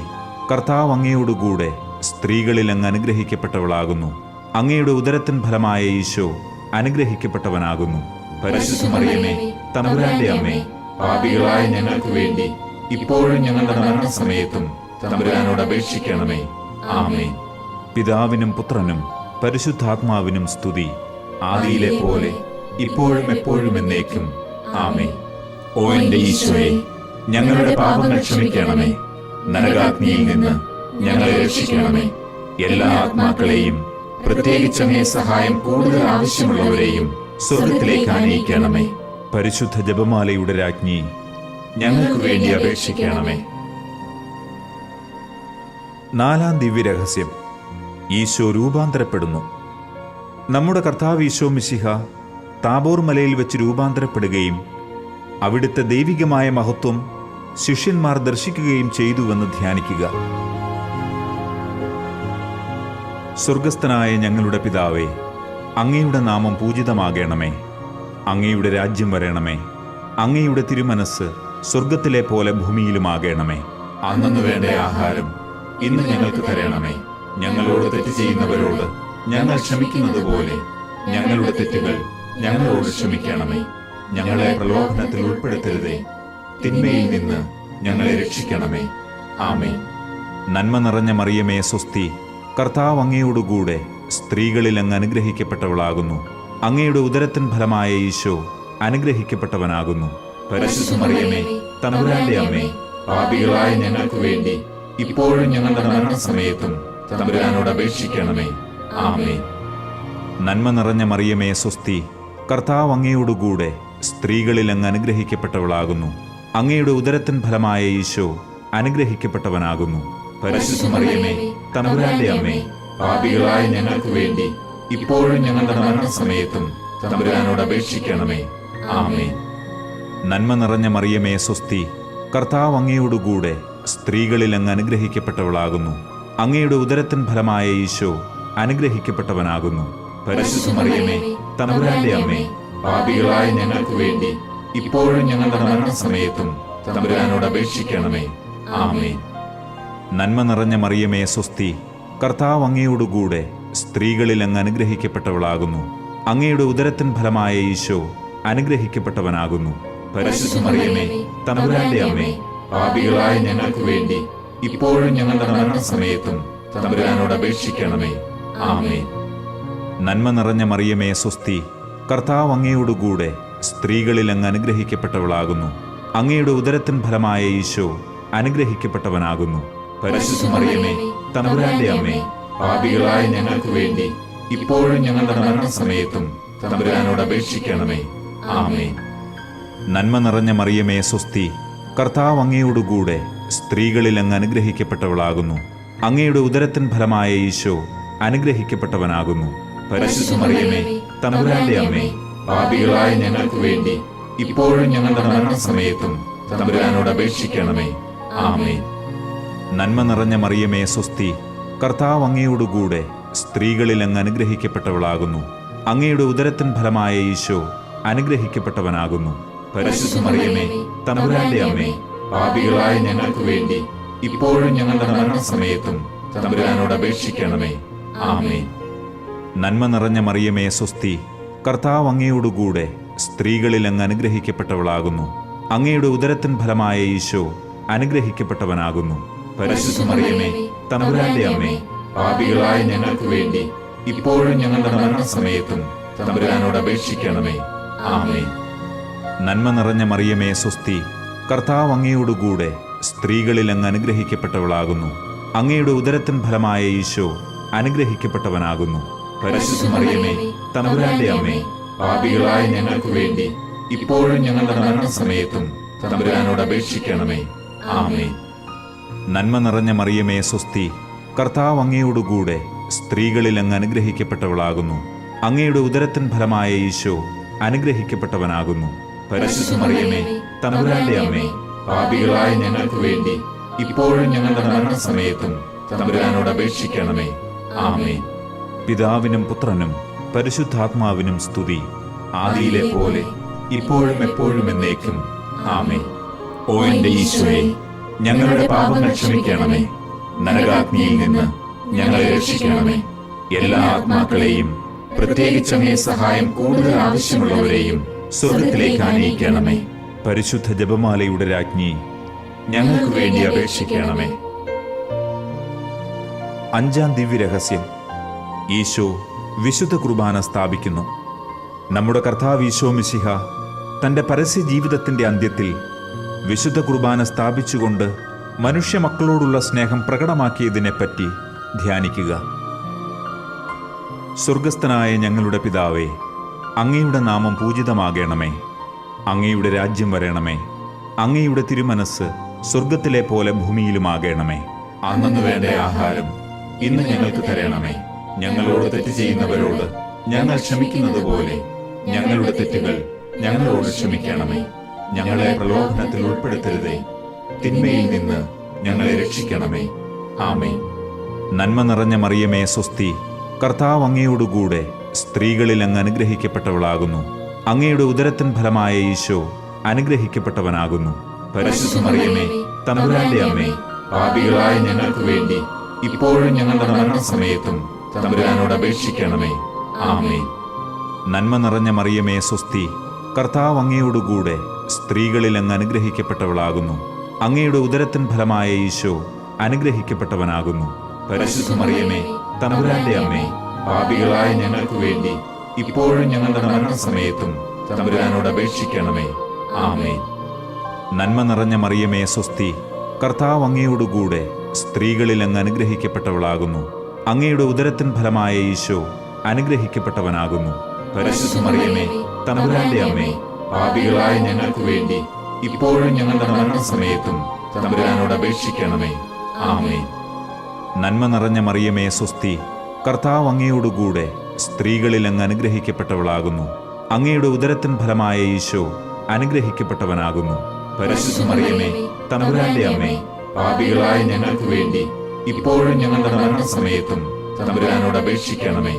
കർത്താവ് അങ്ങയോടുകൂടെ സ്ത്രീകളിൽ അങ്ങ് അനുഗ്രഹിക്കപ്പെട്ടവളാകുന്നു. അങ്ങയുടെ ഉദരത്തിൻ ഫലമായ ഈശോ അനുഗ്രഹിക്കപ്പെട്ടവനാകുന്നു. പരിശുദ്ധ മറിയമേ, തമ്പുരാന്റെ അമ്മേ, പാപികളായ ഞങ്ങൾക്ക് വേണ്ടി ഇപ്പോഴും ഞങ്ങളുടെ മരണസമയത്തും തമ്പുരാനോട് അപേക്ഷിക്കണമേ. ആമേൻ. പിതാവിനും പുത്രനും പരിശുദ്ധാത്മാവിനും സ്തുതി, ആദിയിലെ പോലെ ഇപ്പോഴും എപ്പോഴും എന്നേക്കും. ആമേൻ. ഓ എന്റെ ഈശോയെ, ഞങ്ങളുടെ പാപങ്ങൾ ക്ഷമിക്കണമേ. നരകാഗ്നിയിൽ നിന്ന് ഞങ്ങളെ രക്ഷിക്കണമേ. എല്ലാ ആത്മാക്കളെയും, പ്രത്യേകിച്ച് അങ്ങേ സഹായം കൂടുതൽ ആവശ്യമുള്ളവരെയും സ്വർഗത്തിലേക്ക് ആനയിക്കണമേ. പരിശുദ്ധ ജപമാലയുടെ രാജ്ഞി, ഞങ്ങൾക്ക് വേണ്ടി അപേക്ഷിക്കണമേ. നാലാം ദിവ്യരഹസ്യം, ഈശോ രൂപാന്തരപ്പെടുന്നു. നമ്മുടെ കർത്താവ് ഈശോ മിശിഹ താബോർ മലയിൽ വെച്ച് രൂപാന്തരപ്പെടുകയും അവിടുത്തെ ദൈവികമായ മഹത്വം ശിഷ്യന്മാർ ദർശിക്കുകയും ചെയ്തുവെന്ന് ധ്യാനിക്കുക. സ്വർഗസ്ഥനായ ഞങ്ങളുടെ പിതാവേ, അങ്ങയുടെ നാമം പൂജിതമാകണമേ. അങ്ങയുടെ രാജ്യം വരണമേ. അങ്ങയുടെ തിരുമനസ് സ്വർഗത്തിലെ പോലെ ഭൂമിയിലുമാകണമേ. അന്നു വേണ്ട ആഹാരം ഇന്ന് ഞങ്ങൾക്ക് തരണമേ. ഞങ്ങളോട് തെറ്റ് ചെയ്യുന്നവരോട് ഞങ്ങൾ ക്ഷമിക്കുന്നത് പോലെ ഞങ്ങളുടെ തെറ്റുകൾ ഞങ്ങളോട് ക്ഷമിക്കണമേ. ഞങ്ങളെ പ്രലോഭനത്തിൽ ഉൾപ്പെടുത്തരുതേ, തിന്മയിൽ നിന്ന് ഞങ്ങളെ രക്ഷിക്കണമേ. ആമേൻ. നന്മ നിറഞ്ഞ മറിയമേ സ്വസ്തി, കർത്താവ് അങ്ങയോടുകൂടെ സ്ത്രീകളിൽ അങ്ങ് അനുഗ്രഹിക്കപ്പെട്ടവളാകുന്നു. അങ്ങയുടെ ഉദരത്തിൻ ഫലമായ ഈശോ അനുഗ്രഹിക്കപ്പെട്ടവനാകുന്നു. പരിശുദ്ധ മറിയമേ, തമ്പുരാന്റെ അമ്മേ, പാപികളായ ഞങ്ങൾക്ക് വേണ്ടി ഇപ്പോഴും ഞങ്ങളുടെ മരണസമയത്തും തമ്പുരാനോട് അപേക്ഷിക്കണമേ. ആമേൻ. നന്മ നിറഞ്ഞ മറിയമേ സ്വസ്തി, കർത്താവ് അങ്ങയോടുകൂടെ സ്ത്രീകളിൽ അങ്ങ് അനുഗ്രഹിക്കപ്പെട്ടവളാകുന്നു. അങ്ങയുടെ ഉദരത്തിൻ ഫലമായ ഈശോ അനുഗ്രഹിക്കപ്പെട്ടവനാകുന്നു. പരിശുദ്ധ മറിയമേ, തമ്പുരാന്റെ അമ്മേ, പാപികളായ ഞങ്ങൾക്ക് വേണ്ടി ഇപ്പോഴും ഞങ്ങളുടെ മരണസമയത്തും തമ്പുരാനോട് അപേക്ഷിക്കണമേ. ആമേൻ. നന്മ നിറഞ്ഞ മറിയമേ സ്വസ്തി, കർത്താവ് അങ്ങയോടുകൂടെ സ്ത്രീകളിൽ അങ്ങ് അനുഗ്രഹിക്കപ്പെട്ടവളാകുന്നു. അങ്ങയുടെ ഉദരത്തിൻ ഫലമായ ഈശോ അനുഗ്രഹിക്കപ്പെട്ടവനാകുന്നു. പരിശുദ്ധ മറിയമേ, തമ്പുരാന്റെ അമ്മേ, പാപികളായ ഞങ്ങൾക്ക് വേണ്ടി ഇപ്പോഴും ഞങ്ങളുടെ മരണസമയത്തും തമ്പുരാനോട് അപേക്ഷിക്കണമേ. ആമേൻ. നന്മ നിറഞ്ഞ മറിയമേ സ്വസ്തി, കർത്താവ് അങ്ങയോടുകൂടെ സ്ത്രീകളിൽ അങ്ങ് അനുഗ്രഹിക്കപ്പെട്ടവളാകുന്നു. അങ്ങയുടെ ഉദരത്തിൻ ഫലമായ ഈശോ അനുഗ്രഹിക്കപ്പെട്ടവനാകുന്നു. പരിശുദ്ധ മറിയമേ, തമ്പുരാന്റെ അമ്മേ, പാപികളായ ഞങ്ങൾക്ക് വേണ്ടി ഇപ്പോഴും ഞങ്ങളുടെ മരണസമയത്തും തമ്പുരാനോട് അപേക്ഷിക്കണമേ. ആമേൻ. നന്മ നിറഞ്ഞ മറിയമേ സ്വസ്തി, കർത്താവ് അങ്ങയോടുകൂടെ സ്ത്രീകളിൽ അങ്ങ് അനുഗ്രഹിക്കപ്പെട്ടവളാകുന്നു. അങ്ങയുടെ ഉദരത്തിൻ ഫലമായ ഈശോ അനുഗ്രഹിക്കപ്പെട്ടവനാകുന്നു. പരിശുദ്ധ മറിയമേ, തമ്പുരാന്റെ അമ്മേ, പാപികളായ ഞങ്ങൾക്ക് വേണ്ടി ഇപ്പോഴും ഞങ്ങളുടെ മരണസമയത്തും തമ്പുരാനോട് അപേക്ഷിക്കണമേ. ആമേൻ. നന്മ നിറഞ്ഞ മറിയമേ സ്വസ്തി, കർത്താവ് അങ്ങയോടുകൂടെ സ്ത്രീകളിൽ അങ്ങ് അനുഗ്രഹിക്കപ്പെട്ടവളാകുന്നു. അങ്ങയുടെ ഉദരത്തിൻ ഫലമായ ഈശോ അനുഗ്രഹിക്കപ്പെട്ടവനാകുന്നു. പരിശുദ്ധ മറിയമേ, തമ്പുരാന്റെ അമ്മേ, പാപികളായ ഞങ്ങൾക്ക് വേണ്ടി ഇപ്പോഴും ഞങ്ങളുടെ മരണസമയത്തും തമ്പുരാനോട് അപേക്ഷിക്കണമേ. ആമേൻ. നന്മ നിറഞ്ഞ മറിയമേ സ്വസ്തി, കർത്താവ് അങ്ങയോടുകൂടെ സ്ത്രീകളിൽ അങ്ങ് അനുഗ്രഹിക്കപ്പെട്ടവളാകുന്നു. അങ്ങയുടെ ഉദരത്തിൻ ഫലമായ ഈശോ അനുഗ്രഹിക്കപ്പെട്ടവനാകുന്നു. പരിശുദ്ധ മറിയമേ, തമ്പുരാന്റെ അമ്മേ, പാപികളായ ഞങ്ങൾക്ക് വേണ്ടി ഇപ്പോഴും ഞങ്ങളുടെ മരണസമയത്തും തമ്പുരാനോട് അപേക്ഷിക്കണമേ. ആമേൻ. നന്മ നിറഞ്ഞ മറിയമേ സ്വസ്തി, കർത്താവ് അങ്ങയോടുകൂടെ സ്ത്രീകളിൽ അങ്ങ് അനുഗ്രഹിക്കപ്പെട്ടവളാകുന്നു. അങ്ങയുടെ ഉദരത്തിൻ ഫലമായ ഈശോ അനുഗ്രഹിക്കപ്പെട്ടവനാകുന്നു. പരിശുദ്ധ മറിയമേ, തമ്പുരാന്റെ അമ്മേ, പാപികളായ ഞങ്ങൾക്ക് വേണ്ടി ഇപ്പോഴും ഞങ്ങളുടെ മരണസമയത്തും തമ്പുരാനോട് അപേക്ഷിക്കണമേ. ആമേൻ. നന്മ നിറഞ്ഞ മറിയമേ സ്വസ്തി, കർത്താവ് അങ്ങയോടുകൂടെ സ്ത്രീകളിൽ അങ്ങ് അനുഗ്രഹിക്കപ്പെട്ടവളാകുന്നു. അങ്ങയുടെ ഉദരത്തിൻ ഫലമായ ഈശോ അനുഗ്രഹിക്കപ്പെട്ടവനാകുന്നു. പരിശുദ്ധ മറിയമേ, തമ്പുരാന്റെ അമ്മേ, പാപികളായ ഞങ്ങൾക്ക് വേണ്ടി ഇപ്പോഴും ഞങ്ങളുടെ മരണസമയത്തും തമ്പുരാനോട് അപേക്ഷിക്കണമേ. ആമേൻ. നന്മ നിറഞ്ഞ മറിയമേ സ്വസ്തി, കർത്താവ് അങ്ങയോടുകൂടെ സ്ത്രീകളിൽ അങ്ങ് അനുഗ്രഹിക്കപ്പെട്ടവളാകുന്നു. അങ്ങയുടെ ഉദരത്തിൻ ഫലമായ ഈശോ അനുഗ്രഹിക്കപ്പെട്ടവനാകുന്നു. പരിശുദ്ധ മറിയമേ, തമ്പുരാന്റെ അമ്മേ, പാപികളായ ഞങ്ങൾക്ക് വേണ്ടി ഇപ്പോഴും ഞങ്ങളുടെ മരണസമയത്തും തമ്പുരാനോട് അപേക്ഷിക്കണമേ. ആമേൻ. പിതാവിനും പുത്രനും പരിശുദ്ധാത്മാവിനും സ്തുതി, ആദിയിലെ പോലെ ഇപ്പോഴും എപ്പോഴും എന്നേക്കും. ആമേൻ. ഓ എന്റെ ഈശോയെ, ഞങ്ങളുടെ പാപങ്ങൾ ക്ഷമിക്കണമേ. നരകാഗ്നിയിൽ നിന്ന് ഞങ്ങളെ രക്ഷിക്കണമേ. എല്ലാ ആത്മാക്കളെയും, പ്രത്യേകിച്ച് അങ്ങേ സഹായം കൂടുതൽ ആവശ്യമുള്ളവരെയും സ്വർഗത്തിലേക്ക് ആനയിക്കണമേ. പരിശുദ്ധ ജപമാലയുടെ രാജ്ഞി, ഞങ്ങൾക്ക് വേണ്ടി അപേക്ഷിക്കണമേ. അഞ്ചാം ദിവ്യരഹസ്യം. ഈശോ വിശുദ്ധ കുർബാന സ്ഥാപിക്കുന്നു. നമ്മുടെ കർത്താവ് ഈശോ മിശിഹ തൻ്റെ പരസ്യ ജീവിതത്തിൻ്റെ അന്ത്യത്തിൽ വിശുദ്ധ കുർബാന സ്ഥാപിച്ചുകൊണ്ട് മനുഷ്യമക്കളോടുള്ള സ്നേഹം പ്രകടമാക്കിയതിനെപ്പറ്റി ധ്യാനിക്കുക. സ്വർഗസ്ഥനായ ഞങ്ങളുടെ പിതാവേ, അങ്ങയുടെ നാമം പൂജിതമാകണമേ. അങ്ങയുടെ രാജ്യം വരണമേ. അങ്ങയുടെ തിരുമനസ് സ്വർഗത്തിലെ പോലെ ഭൂമിയിലുമാകണമേ. അന്നു വേണ്ട ആഹാരം ഇന്ന് ഞങ്ങൾക്ക് തരണമേ. ഞങ്ങളോട് തെറ്റ് ചെയ്യുന്നവരോട് ഞങ്ങൾ ക്ഷമിക്കുന്നത് പോലെ ഞങ്ങളുടെ തെറ്റുകൾ ഞങ്ങളോട് ക്ഷമിക്കണമേ. ഞങ്ങളെ പ്രലോഭനത്തിൽ ഉൾപ്പെടുത്തരുതേ, തിന്മയിൽ നിന്ന് ഞങ്ങളെ രക്ഷിക്കണമേ. ആമേൻ. നന്മ നിറഞ്ഞ മറിയമേ സ്വസ്തി, കർത്താവ് അങ്ങയോടുകൂടെ സ്ത്രീകളിൽ അങ്ങ് അനുഗ്രഹിക്കപ്പെട്ടവളാകുന്നു. അങ്ങയുടെ ഉദരത്തിൻ ഫലമായ ഈശോ അനുഗ്രഹിക്കപ്പെട്ടവനാകുന്നു. പരിശുദ്ധ മറിയമേ, തമ്പുരാന്റെ അമ്മേ, പാപികളായ ഞങ്ങൾക്ക് വേണ്ടി ഇപ്പോഴും ഞങ്ങളുടെ മരണസമയത്തും തമ്പുരാനോട് അപേക്ഷിക്കണമേ. ആമേൻ. നന്മ നിറഞ്ഞ മറിയമേ സ്വസ്തി, കർത്താവ് അങ്ങയോടുകൂടെ സ്ത്രീകളിൽ അങ്ങ് അനുഗ്രഹിക്കപ്പെട്ടവളാകുന്നു. അങ്ങയുടെ ഉദരത്തിൻ ഫലമായ ഈശോ അനുഗ്രഹിക്കപ്പെട്ടവനാകുന്നു. പരിശുദ്ധ മറിയമേ, തമ്പുരാന്റെ അമ്മേ, പാപികളായ ഞങ്ങൾക്ക് വേണ്ടി ഇപ്പോഴും ഞങ്ങളുടെ മരണസമയത്തും തമ്പുരാനോട് അപേക്ഷിക്കണമേ. ആമേൻ. നന്മ നിറഞ്ഞ മറിയമേ സ്വസ്തി, കർത്താവ് അങ്ങയോടുകൂടെ സ്ത്രീകളിൽ അങ്ങ് അനുഗ്രഹിക്കപ്പെട്ടവളാകുന്നു. അങ്ങയുടെ ഉദരത്തിൻ ഫലമായ ഈശോ അനുഗ്രഹിക്കപ്പെട്ടവനാകുന്നു. പരിശുദ്ധ മറിയമേ, തമ്പുരാന്റെ അമ്മേ, പാപികളായ ഞങ്ങൾക്ക് വേണ്ടി ഇപ്പോഴും ഞങ്ങളുടെ മരണസമയത്തും തമ്പുരാനോട് അപേക്ഷിക്കണമേ. ആമേൻ. നന്മ നിറഞ്ഞ മറിയമേ സ്വസ്തി, കർത്താവ് അങ്ങയോടുകൂടെ സ്ത്രീകളിൽ അങ്ങ് അനുഗ്രഹിക്കപ്പെട്ടവളാകുന്നു. അങ്ങയുടെ ഉദരത്തിൻ ഫലമായ ഈശോ അനുഗ്രഹിക്കപ്പെട്ടവനാകുന്നു. പരിശുദ്ധ മറിയമേ, തമ്പുരാന്റെ അമ്മേ, പാപികളായ ഞങ്ങൾക്ക് വേണ്ടി ഇപ്പോഴും ഞങ്ങളുടെ മരണസമയത്തും തമ്പുരാനോട് അപേക്ഷിക്കണമേ.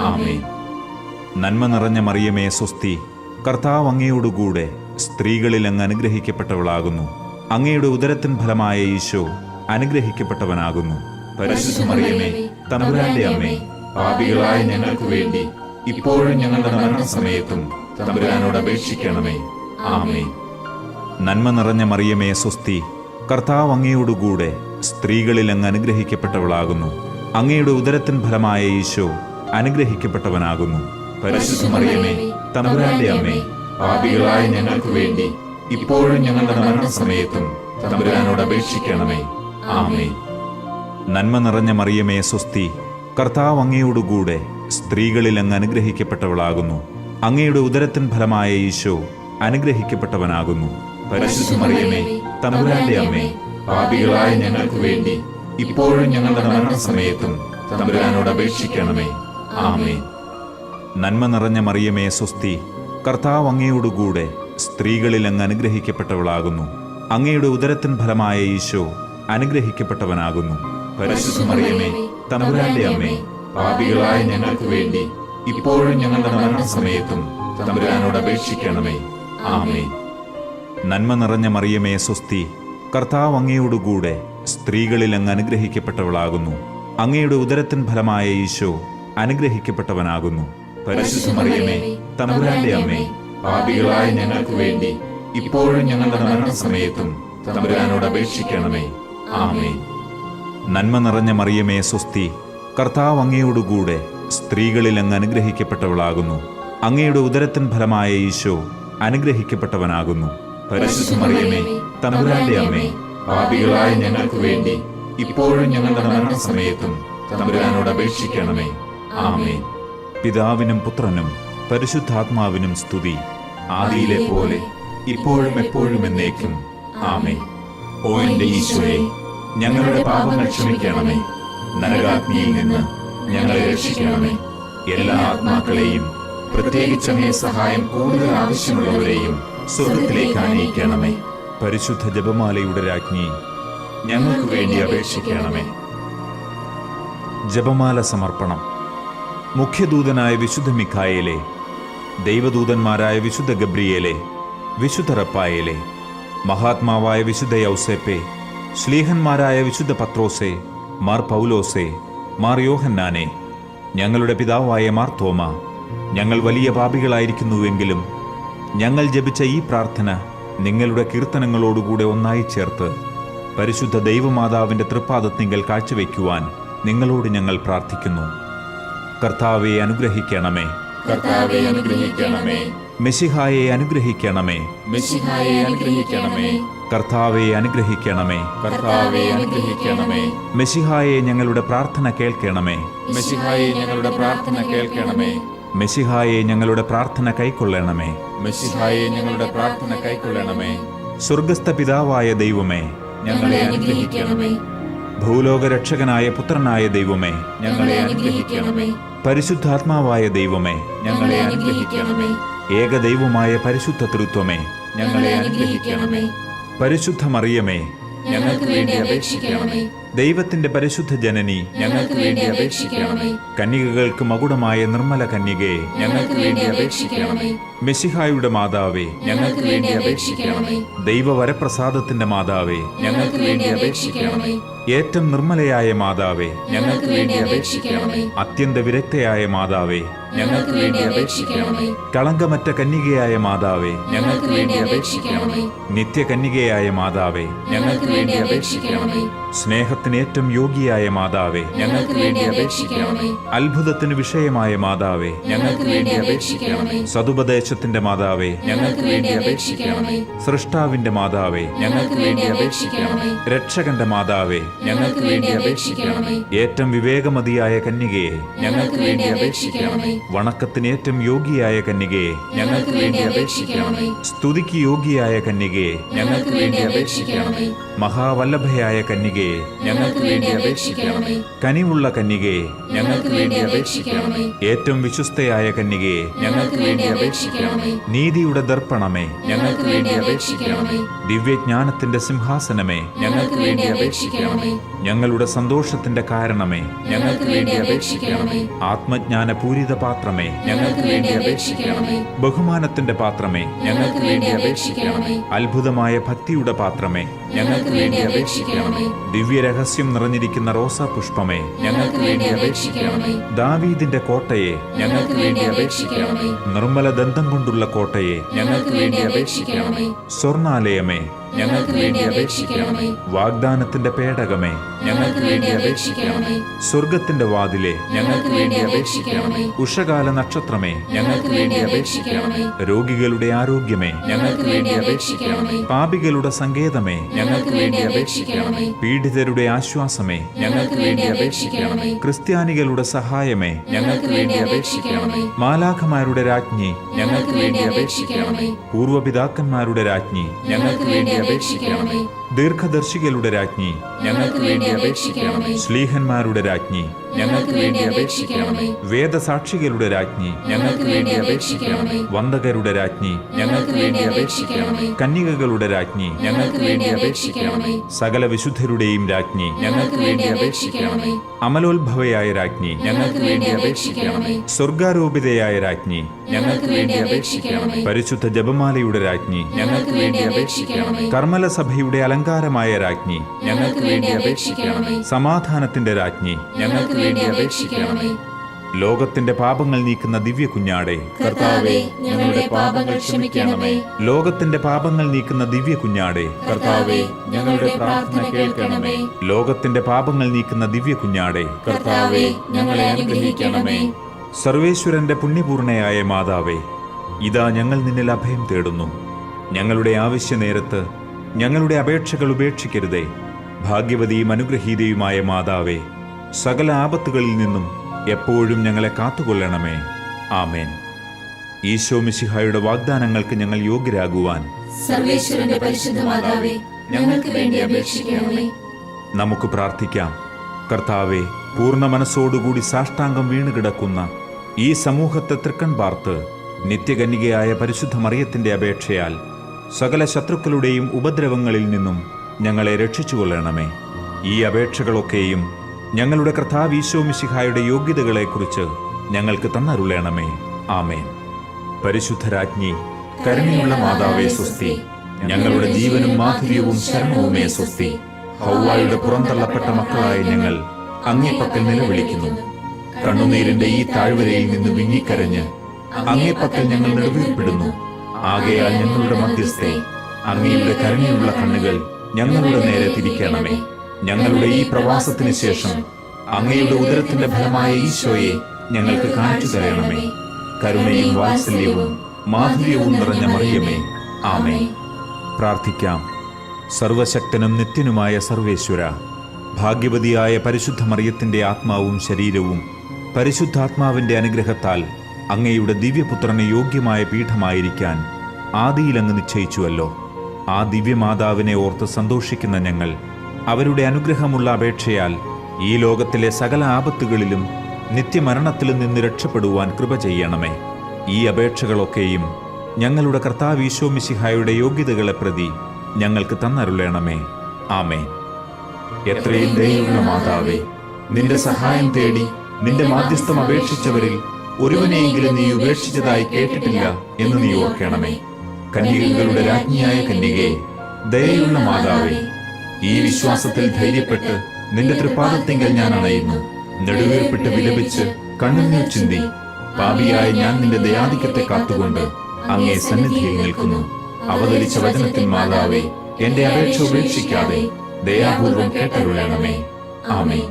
ആമേൻ. നന്മ നിറഞ്ഞ മറിയമേ സ്വസ്തി, കർത്താവ് അങ്ങയോടുകൂടെ സ്ത്രീകളിൽ അങ്ങ് അനുഗ്രഹിക്കപ്പെട്ടവളാകുന്നു. അങ്ങയുടെ ഉദരത്തിൻ ഫലമായ ഈശോ അനുഗ്രഹിക്കപ്പെട്ടവനാകുന്നു. പരിശുദ്ധ മറിയമേ, തമ്പുരാന്റെ അമ്മേ, പാപികളായ ഞങ്ങൾക്ക് വേണ്ടി ഇപ്പോഴും ഞങ്ങളുടെ മരണസമയത്തും തമ്പുരാനോട് അപേക്ഷിക്കണമേ. ആമേൻ. നന്മ നിറഞ്ഞ മറിയമേ സ്വസ്തി, കർത്താവ് അങ്ങയോടുകൂടെ സ്ത്രീകളിൽ അങ്ങ് അനുഗ്രഹിക്കപ്പെട്ടവളാകുന്നു. അങ്ങയുടെ ഉദരത്തിൻ ഫലമായ ഈശോ അനുഗ്രഹിക്കപ്പെട്ടവനാകുന്നു. പരിശുദ്ധ മറിയമേ, തമ്പുരാന്റെ അമ്മേ, പാപികളായ ഞങ്ങൾക്ക് വേണ്ടി ഇപ്പോഴും ഞങ്ങളുടെ മരണസമയത്തും തമ്പുരാനോട് അപേക്ഷിക്കണമേ. ആമേൻ. നന്മ നിറഞ്ഞ മറിയമേ സ്വസ്തി, കർത്താവ് അങ്ങയോടുകൂടെ സ്ത്രീകളിൽ അങ്ങ് അനുഗ്രഹിക്കപ്പെട്ടവളാകുന്നു. അങ്ങയുടെ ഉദരത്തിൻ ഫലമായ ഈശോ അനുഗ്രഹിക്കപ്പെട്ടവനാകുന്നു. പരിശുദ്ധ മറിയമേ, തമ്പുരാന്റെ അമ്മേ, പാപികളായ ഞങ്ങൾക്ക് വേണ്ടി ഇപ്പോഴും ഞങ്ങളുടെ മരണസമയത്തും തമ്പുരാനോട് അപേക്ഷിക്കണമേ. ആമേൻ. നന്മ നിറഞ്ഞ മറിയമേ സ്വസ്തി, കർത്താവ് അങ്ങയോടുകൂടെ സ്ത്രീകളിൽ അങ്ങ് അനുഗ്രഹിക്കപ്പെട്ടവളാകുന്നു. അങ്ങയുടെ ഉദരത്തിൻ ഫലമായ ഈശോ അനുഗ്രഹിക്കപ്പെട്ടവനാകുന്നു. പരിശുദ്ധ മറിയമേ, തമ്പുരാന്റെ അമ്മേ, പാപികളായ ഞങ്ങൾക്ക് വേണ്ടി ഇപ്പോഴും ഞങ്ങളുടെ മരണസമയത്തും തമ്പുരാനോട് അപേക്ഷിക്കണമേ. ആമേൻ. നന്മ നിറഞ്ഞ മറിയമേ സ്വസ്തി, കർത്താവ് അങ്ങയോടുകൂടെ സ്ത്രീകളിൽ അങ്ങ് അനുഗ്രഹിക്കപ്പെട്ടവളാകുന്നു. അങ്ങയുടെ ഉദരത്തിൻ ഫലമായ ഈശോ അനുഗ്രഹിക്കപ്പെട്ടവനാകുന്നു. പരിശുദ്ധ മറിയമേ, തമ്പുരാന്റെ അമ്മേ, പാപികളായ ഞങ്ങൾക്ക് വേണ്ടി ഇപ്പോഴും ഞങ്ങളുടെ മരണസമയത്തും തമ്പുരാനോട് അപേക്ഷിക്കണമേ. ആമേൻ. നന്മ നിറഞ്ഞ മറിയമേ സ്വസ്തി, കർത്താവ് അങ്ങയോടുകൂടെ സ്ത്രീകളിൽ അങ്ങ് അനുഗ്രഹിക്കപ്പെട്ടവളാകുന്നു. അങ്ങയുടെ ഉദരത്തിൻ ഫലമായ ഈശോ അനുഗ്രഹിക്കപ്പെട്ടവനാകുന്നു. പരിശുദ്ധ മറിയമേ, തമ്പുരാന്റെ അമ്മേ, പാപികളായ ഞങ്ങൾക്ക് വേണ്ടി ഇപ്പോഴും ഞങ്ങളുടെ മരണസമയത്തും തമ്പുരാനോട് അപേക്ഷിക്കണമേ. ആമേൻ. പിതാവിനും പുത്രനും പരിശുദ്ധാത്മാവിനും സ്തുതി, ആദിയിലെ പോലെ ഇപ്പോഴും എപ്പോഴും എന്നേക്കും. ആമേൻ. ഓ എന്റെ ഈശോയെ, ഞങ്ങളുടെ പാപങ്ങൾ ക്ഷമിക്കണമേ. നരകാഗ്നിയിൽ നിന്ന് ഞങ്ങളെ രക്ഷിക്കണമേ. എല്ലാ ആത്മാക്കളെയും, പ്രത്യേകിച്ച് അങ്ങേ സഹായം കൂടുതൽ ആവശ്യമുള്ളവരെയും സ്വർഗ്ഗത്തിലേക്ക് ആനയിക്കണമേ. പരിശുദ്ധ ജപമാലയുടെ രാജ്ഞി, ഞങ്ങൾക്ക് വേണ്ടി അപേക്ഷിക്കണമേ. ജപമാല സമർപ്പണം. മുഖ്യദൂതനായ വിശുദ്ധ മിഖായേലെ, ദൈവദൂതന്മാരായ വിശുദ്ധ ഗബ്രിയേലെ, വിശുദ്ധ റപ്പായേലെ, മഹാത്മാവായ വിശുദ്ധ യൗസേപ്പെ, ശ്ലീഹന്മാരായ വിശുദ്ധ പത്രോസെ, മാർ പൗലോസെ, മാർ യോഹന്നാനെ, ഞങ്ങളുടെ പിതാവായ മാർ തോമ, ഞങ്ങൾ വലിയ പാപികളായിരിക്കുന്നുവെങ്കിലും ഞങ്ങൾ ജപിച്ച ഈ പ്രാർത്ഥന നിങ്ങളുടെ കീർത്തനങ്ങളോടുകൂടെ ഒന്നായി ചേർത്ത് പരിശുദ്ധ ദൈവമാതാവിൻ്റെ തൃപ്പാദത്തിങ്കൽ കാഴ്ചവെക്കുവാൻ നിങ്ങളോട് ഞങ്ങൾ പ്രാർത്ഥിക്കുന്നു. കർത്താവെ അനുഗ്രഹിക്കണമേ. കർത്താവെ അനുഗ്രഹിക്കണമേ. മെശിഹായെ അനുഗ്രഹിക്കണമേ. മെശിഹായെ അനുഗ്രഹിക്കണമേ. കർത്താവെ അനുഗ്രഹിക്കണമേ. കർത്താവെ അനുഗ്രഹിക്കണമേ. മെശിഹായെ ഞങ്ങളുടെ പ്രാർത്ഥന കേൾക്കണമേ. മെശിഹായെ ഞങ്ങളുടെ പ്രാർത്ഥന കേൾക്കണമേ. മെശിഹായെ ഞങ്ങളുടെ പ്രാർത്ഥന കൈക്കൊള്ളണമേ. മെശിഹായെ ഞങ്ങളുടെ പ്രാർത്ഥന കൈക്കൊള്ളണമേ. സ്വർഗസ്ഥ പിതാവായ ദൈവമേ, ഞങ്ങളെ അനുഗ്രഹിക്കണമേ. ഭൂലോകരക്ഷകനായ പുത്രനായ ദൈവമേ, ഞങ്ങളെ അനുഗ്രഹിക്കണമേ. പരിശുദ്ധാത്മാവായ ദൈവമേ, ഞങ്ങളെ അനുഗ്രഹിക്കണമേ. ഏകദൈവമായ പരിശുദ്ധ തൃത്വമേ, ഞങ്ങളെ അനുഗ്രഹിക്കണമേ. പരിശുദ്ധ മറിയമേ, ഞങ്ങൾക്ക് വേണ്ടി അപേക്ഷിക്കണമേ. ദൈവത്തിന്റെ പരിശുദ്ധ ജനനി, ഞങ്ങൾക്ക് വേണ്ടി അപേക്ഷിക്കണമേ. കന്യകകൾക്ക് മകുടമായ നിർമ്മല കന്യകയെ, ഞങ്ങൾക്ക് വേണ്ടി അപേക്ഷിക്കണമേ. മെശിഹായുടെ മാതാവേ, ഞങ്ങൾക്ക് വേണ്ടി അപേക്ഷിക്കണമേ. ദൈവവരപ്രസാദത്തിന്റെ മാതാവേ, ഞങ്ങൾക്ക് വേണ്ടി അപേക്ഷിക്കണമേ. ഏറ്റവും നിർമ്മലയായ മാതാവേ, ഞങ്ങൾക്ക് വേണ്ടി അപേക്ഷിക്കണമേ. അത്യന്ത വിരക്തയായ മാതാവേ, ഞങ്ങൾക്ക് വേണ്ടി അപേക്ഷിക്കണമേ. കളങ്കമറ്റ കന്യകയായ മാതാവേ, ഞങ്ങൾക്ക് വേണ്ടി അപേക്ഷിക്കണമേ. നിത്യകന്യകയായ മാതാവേ, ഞങ്ങൾക്ക് വേണ്ടി അപേക്ഷിക്കണമേ. സ്നേഹത്തിന് ഏറ്റവും യോഗ്യയായ മാതാവേ, ഞങ്ങൾക്ക് വേണ്ടി അപേക്ഷിക്കണമേ. അത്ഭുതത്തിന് വിഷയമായ മാതാവേ, ഞങ്ങൾക്ക് വേണ്ടി അപേക്ഷിക്കണമേ. സതുപദേശത്തിന്റെ മാതാവേ, ഞങ്ങൾക്ക് വേണ്ടി അപേക്ഷിക്കണമേ. സൃഷ്ടാവിന്റെ മാതാവേ, ഞങ്ങൾക്ക് വേണ്ടി അപേക്ഷിക്കണമേ. രക്ഷകന്റെ മാതാവേ, ഞങ്ങൾക്ക് വേണ്ടി അപേക്ഷിക്കണമേ. ഏറ്റവും വിവേകമതിയായ കന്യകയെ, ഞങ്ങൾക്ക് വേണ്ടി അപേക്ഷിക്കണമേ. വണക്കത്തിന് ഏറ്റവും യോഗ്യയായ കന്യകയെ, ഞങ്ങൾക്ക് വേണ്ടി അപേക്ഷിക്കണമേ. സ്തുതിക്ക് യോഗ്യയായ കന്യകയെ, ഞങ്ങൾക്ക് വേണ്ടി അപേക്ഷിക്കണമേ. മഹാവല്ലഭയായ കന്യകയെ, ഞങ്ങൾക്ക് വേണ്ടി അപേക്ഷിക്കണമേ. കനിവുള്ള കന്യകയെ, ഞങ്ങൾക്ക് വേണ്ടി അപേക്ഷിക്കണമേ. ഏറ്റവും വിശ്വസ്തയായ കന്യകയെ, ഞങ്ങൾക്ക് വേണ്ടി അപേക്ഷിക്കണമേ. നീതിയുടെ ദർപ്പണമേ, ഞങ്ങൾക്ക് വേണ്ടി അപേക്ഷിക്കണമേ. ദിവ്യജ്ഞാനത്തിന്റെ സിംഹാസനമേ, ഞങ്ങൾക്ക് വേണ്ടി അപേക്ഷിക്കണമേ. ഞങ്ങളുടെ സന്തോഷത്തിന്റെ കാരണമേ, ഞങ്ങൾക്ക് വേണ്ടി അപേക്ഷിക്കണമേ. ആത്മജ്ഞാന പൂരിത പാത്രമേ, ഞങ്ങൾക്ക് വേണ്ടി അപേക്ഷിക്കണമേ. ബഹുമാനത്തിന്റെ പാത്രമേ, ഞങ്ങൾക്ക് വേണ്ടി അപേക്ഷിക്കണമേ. അത്ഭുതമായ ഭക്തിയുടെ പാത്രമേ, ഞങ്ങൾക്ക് വേണ്ടി അപേക്ഷിക്കണമേ. ദിവ്യരഹസ്യം നിറഞ്ഞിരിക്കുന്ന റോസാ പുഷ്പമേ, ഞങ്ങൾക്ക് വേണ്ടി അപേക്ഷിക്കണമേ. ദാവീദിന്റെ കോട്ടയെ, ഞങ്ങൾക്ക് വേണ്ടി അപേക്ഷിക്കണമേ. നിർമ്മല ദന്തം കൊണ്ടുള്ള കോട്ടയെ, ഞങ്ങൾക്ക് വേണ്ടി അപേക്ഷിക്കണമേ. സ്വർണാലയമേ, ഞങ്ങൾക്ക് വേണ്ടി അപേക്ഷിക്കണമേ. വാഗ്ദാനത്തിന്റെ പേടകമേ, ഞങ്ങൾക്ക് വേണ്ടി അപേക്ഷിക്കണമേ. സ്വർഗത്തിന്റെ വാതിലെ, ഞങ്ങൾക്ക് വേണ്ടി അപേക്ഷിക്കണമേ. ഉഷകാല നക്ഷത്രമേ, ഞങ്ങൾക്ക് വേണ്ടി അപേക്ഷിക്കണമേ. രോഗികളുടെ ആരോഗ്യമേ, ഞങ്ങൾക്ക് വേണ്ടി അപേക്ഷിക്കണമേ. പാപികളുടെ സങ്കേതമേ, ഞങ്ങൾക്ക് വേണ്ടി അപേക്ഷിക്കണമേ. പീഡിതരുടെ ആശ്വാസമേ, ഞങ്ങൾക്ക് വേണ്ടി അപേക്ഷിക്കണമേ. ക്രിസ്ത്യാനികളുടെ സഹായമേ, ഞങ്ങൾക്ക് വേണ്ടി അപേക്ഷിക്കണമേ. മാലാഖമാരുടെ രാജ്ഞി, ഞങ്ങൾക്ക് വേണ്ടി അപേക്ഷിക്കണമേ. പൂർവപിതാക്കന്മാരുടെ രാജ്ഞി, ഞങ്ങൾക്ക് വേണ്ടി അപേക്ഷിക്കണമേ. ദീർഘദർശികളുടെ രാജ്ഞി, ഞങ്ങൾക്ക് വേണ്ടി അപേക്ഷിക്കണമേ. ശ്ലീഹന്മാരുടെ രാജ്ഞി, ഞങ്ങൾക്ക് വേണ്ടി അപേക്ഷിക്കണമേ. വേദസാക്ഷികളുടെ രാജ്ഞി, ഞങ്ങൾക്ക് വേണ്ടി അപേക്ഷിക്കണമേ. വന്ദകരുടെ രാജ്ഞി, ഞങ്ങൾക്ക് വേണ്ടി അപേക്ഷിക്കണമേ. കന്യകകളുടെ രാജ്ഞി, ഞങ്ങൾക്ക് വേണ്ടി അപേക്ഷിക്കണമേ. സകല വിശുദ്ധരുടെയും രാജ്ഞി, ഞങ്ങൾക്ക് വേണ്ടി അപേക്ഷിക്കണമേ. അമലോത്ഭവയായ രാജ്ഞി, ഞങ്ങൾക്ക് വേണ്ടി അപേക്ഷിക്കണമേ. സ്വർഗാരോപിതയായ രാജ്ഞി, ഞങ്ങൾക്ക് വേണ്ടി അപേക്ഷിക്കണമേ. പരിശുദ്ധ ജപമാലയുടെ രാജ്ഞി, ഞങ്ങൾക്ക് വേണ്ടി അപേക്ഷിക്കണമേ. കർമ്മല സഭയുടെ അലങ്കാരമായ രാജ്ഞി, ഞങ്ങൾക്ക് വേണ്ടി അപേക്ഷിക്കണമേ. സമാധാനത്തിന്റെ രാജ്ഞി, ഞങ്ങൾക്ക് വേണ്ടി അപേക്ഷിക്കണമേ. ലോകത്തിന്റെ പാപങ്ങൾ നീക്കുന്ന ദിവ്യ കുഞ്ഞാടെ, കർത്താവേ, ഞങ്ങളുടെ പാപങ്ങൾ ക്ഷമിക്കണമേ. ലോകത്തിന്റെ പാപങ്ങൾ നീക്കുന്ന ദിവ്യ കുഞ്ഞാടെ, കർത്താവേ, ഞങ്ങളുടെ പ്രാർത്ഥന കേൾക്കണമേ. ലോകത്തിന്റെ പാപങ്ങൾ നീക്കുന്ന ദിവ്യ കുഞ്ഞാടെ, കർത്താവേ, ഞങ്ങളെ അനുഗ്രഹിക്കണമേ. സർവേശ്വരന്റെ പുണ്യപൂർണയായ മാതാവേ, ഇതാ ഞങ്ങൾ നിന്നിൽ അഭയം തേടുന്നു. ഞങ്ങളുടെ ആവശ്യ നേരത്ത് ഞങ്ങളുടെ അപേക്ഷകൾ ഉപേക്ഷിക്കരുതേ. ഭാഗ്യവതിയും അനുഗ്രഹീതയുമായ മാതാവേ, സകല ആപത്തുകളിൽ നിന്നും എപ്പോഴും ഞങ്ങളെ കാത്തുകൊള്ളണമേ. ആമേൻ. ഈശോ മിശിഹായുടെ വാഗ്ദാനങ്ങൾക്ക് ഞങ്ങൾ യോഗ്യരാകുവാൻ സർവേശ്വരന്റെ പരിശുദ്ധ മാതാവേ, ഞങ്ങൾക്ക് വേണ്ടി അപേക്ഷിക്കണമേ. നമുക്ക് പ്രാർത്ഥിക്കാം. കർത്താവെ, പൂർണ്ണ മനസ്സോടുകൂടി സാഷ്ടാംഗം വീണുകിടക്കുന്ന ഈ സമൂഹത്തെ തൃക്കൺ പാർത്ത് നിത്യകന്യകയായ പരിശുദ്ധ മറിയത്തിന്റെ അപേക്ഷയാൽ സകല ശത്രുക്കളുടെയും ഉപദ്രവങ്ങളിൽ നിന്നും ഞങ്ങളെ രക്ഷിച്ചുകൊള്ളണമേ. ഈ അപേക്ഷകളൊക്കെയും ഞങ്ങളുടെ കർത്താവ് ഈശോ മിശിഹായുടെ യോഗ്യതകളെക്കുറിച്ച് ഞങ്ങൾക്ക് തന്നരുളണമേ. ആമേൻ. പരിശുദ്ധരാജ്ഞി, കരുണയുള്ള മാതാവേ സ്വസ്തി. ഞങ്ങളുടെ ജീവനും മാധുര്യവും ശരണവുമേ സ്വസ്തി. ഹൗവായുടെ പുറന്തള്ളപ്പെട്ട മക്കളായ ഞങ്ങൾ അങ്ങേപ്പക്കൽ നിലവിളിക്കുന്നു. കണ്ണുനീരിന്റെ ഈ താഴ്വരയിൽ നിന്ന് വിങ്ങിക്കരഞ്ഞ് അങ്ങേപ്പക്കൽ ഞങ്ങൾ നെടുവീർപ്പെടുന്നു. ആകയാൽ ഞങ്ങളുടെ മധ്യസ്ഥെ, അങ്ങയുടെ കരുണയുള്ള കണ്ണുകൾ ഞങ്ങളുടെ നേരെ തിരിക്കണമേ. ഞങ്ങളുടെ ഈ പ്രവാസത്തിന് ശേഷം അങ്ങയുടെ ഉദരത്തിന്റെ ഫലമായ ഈശോയെ ഞങ്ങൾക്ക് കാണിച്ചു തരണമേ. കരുണയും വാത്സല്യവും മാധുര്യവും നിറഞ്ഞ മറിയമേ, ആമേൻ. പ്രാർത്ഥിക്കാം. സർവശക്തനും നിത്യനുമായ സർവേശ്വര, ഭാഗ്യവതിയായ പരിശുദ്ധ മറിയത്തിന്റെ ആത്മാവും ശരീരവും പരിശുദ്ധാത്മാവിന്റെ അനുഗ്രഹത്താൽ അങ്ങയുടെ ദിവ്യപുത്രന് യോഗ്യമായ പീഠമായിരിക്കാൻ ആദിയിലങ്ങ് നിശ്ചയിച്ചുവല്ലോ. ആ ദിവ്യമാതാവിനെ ഓർത്ത് സന്തോഷിക്കുന്ന ഞങ്ങൾ അവരുടെ അനുഗ്രഹമുള്ള അപേക്ഷയാൽ ഈ ലോകത്തിലെ സകല ആപത്തുകളിലും നിത്യമരണത്തിലും നിന്ന് രക്ഷപ്പെടുവാൻ കൃപ ചെയ്യണമേ. ഈ അപേക്ഷകളൊക്കെയും ഞങ്ങളുടെ കർത്താവ് ഈശോ മിശിഹായുടെ യോഗ്യതകളെ പ്രതി ഞങ്ങൾക്ക് തന്നരുളണമേ. ആമേൻ. എത്രയും ദയയുള്ള മാതാവേ, നിന്റെ സഹായം തേടി നിന്റെ മാധ്യസ്ഥം അപേക്ഷിച്ചവരിൽ ഒരുവനെയെങ്കിലും നീ ഉപേക്ഷിച്ചതായി കേട്ടിട്ടില്ല എന്ന് നീ ഓർക്കണമേ. കന്യകകളുടെ രാജ്ഞിയായ കന്യകയെ, ദയയുള്ള മാതാവേ, ഈ വിശ്വാസത്തിൽ ധൈര്യപ്പെട്ട് നിന്റെ തൃപ്പാദത്തിങ്കൽ ഞാൻ അണയുന്നു. നെടുവീർപ്പിട്ട് വിലപിച്ച് കണ്ണുനീർ ചിന്തി പാപിയായ ഞാൻ നിന്റെ ദയാധിക്യത്തെ കാത്തുകൊണ്ട് അങ്ങേ സന്നിധിയിൽ നിൽക്കുന്നു. അവതരിച്ച വചനത്തിൽ മാതാവേ, എന്റെ അപേക്ഷ ഉപേക്ഷിക്കാതെ ദയാപൂർവം കേട്ടരുളണമേ. ആമേൻ.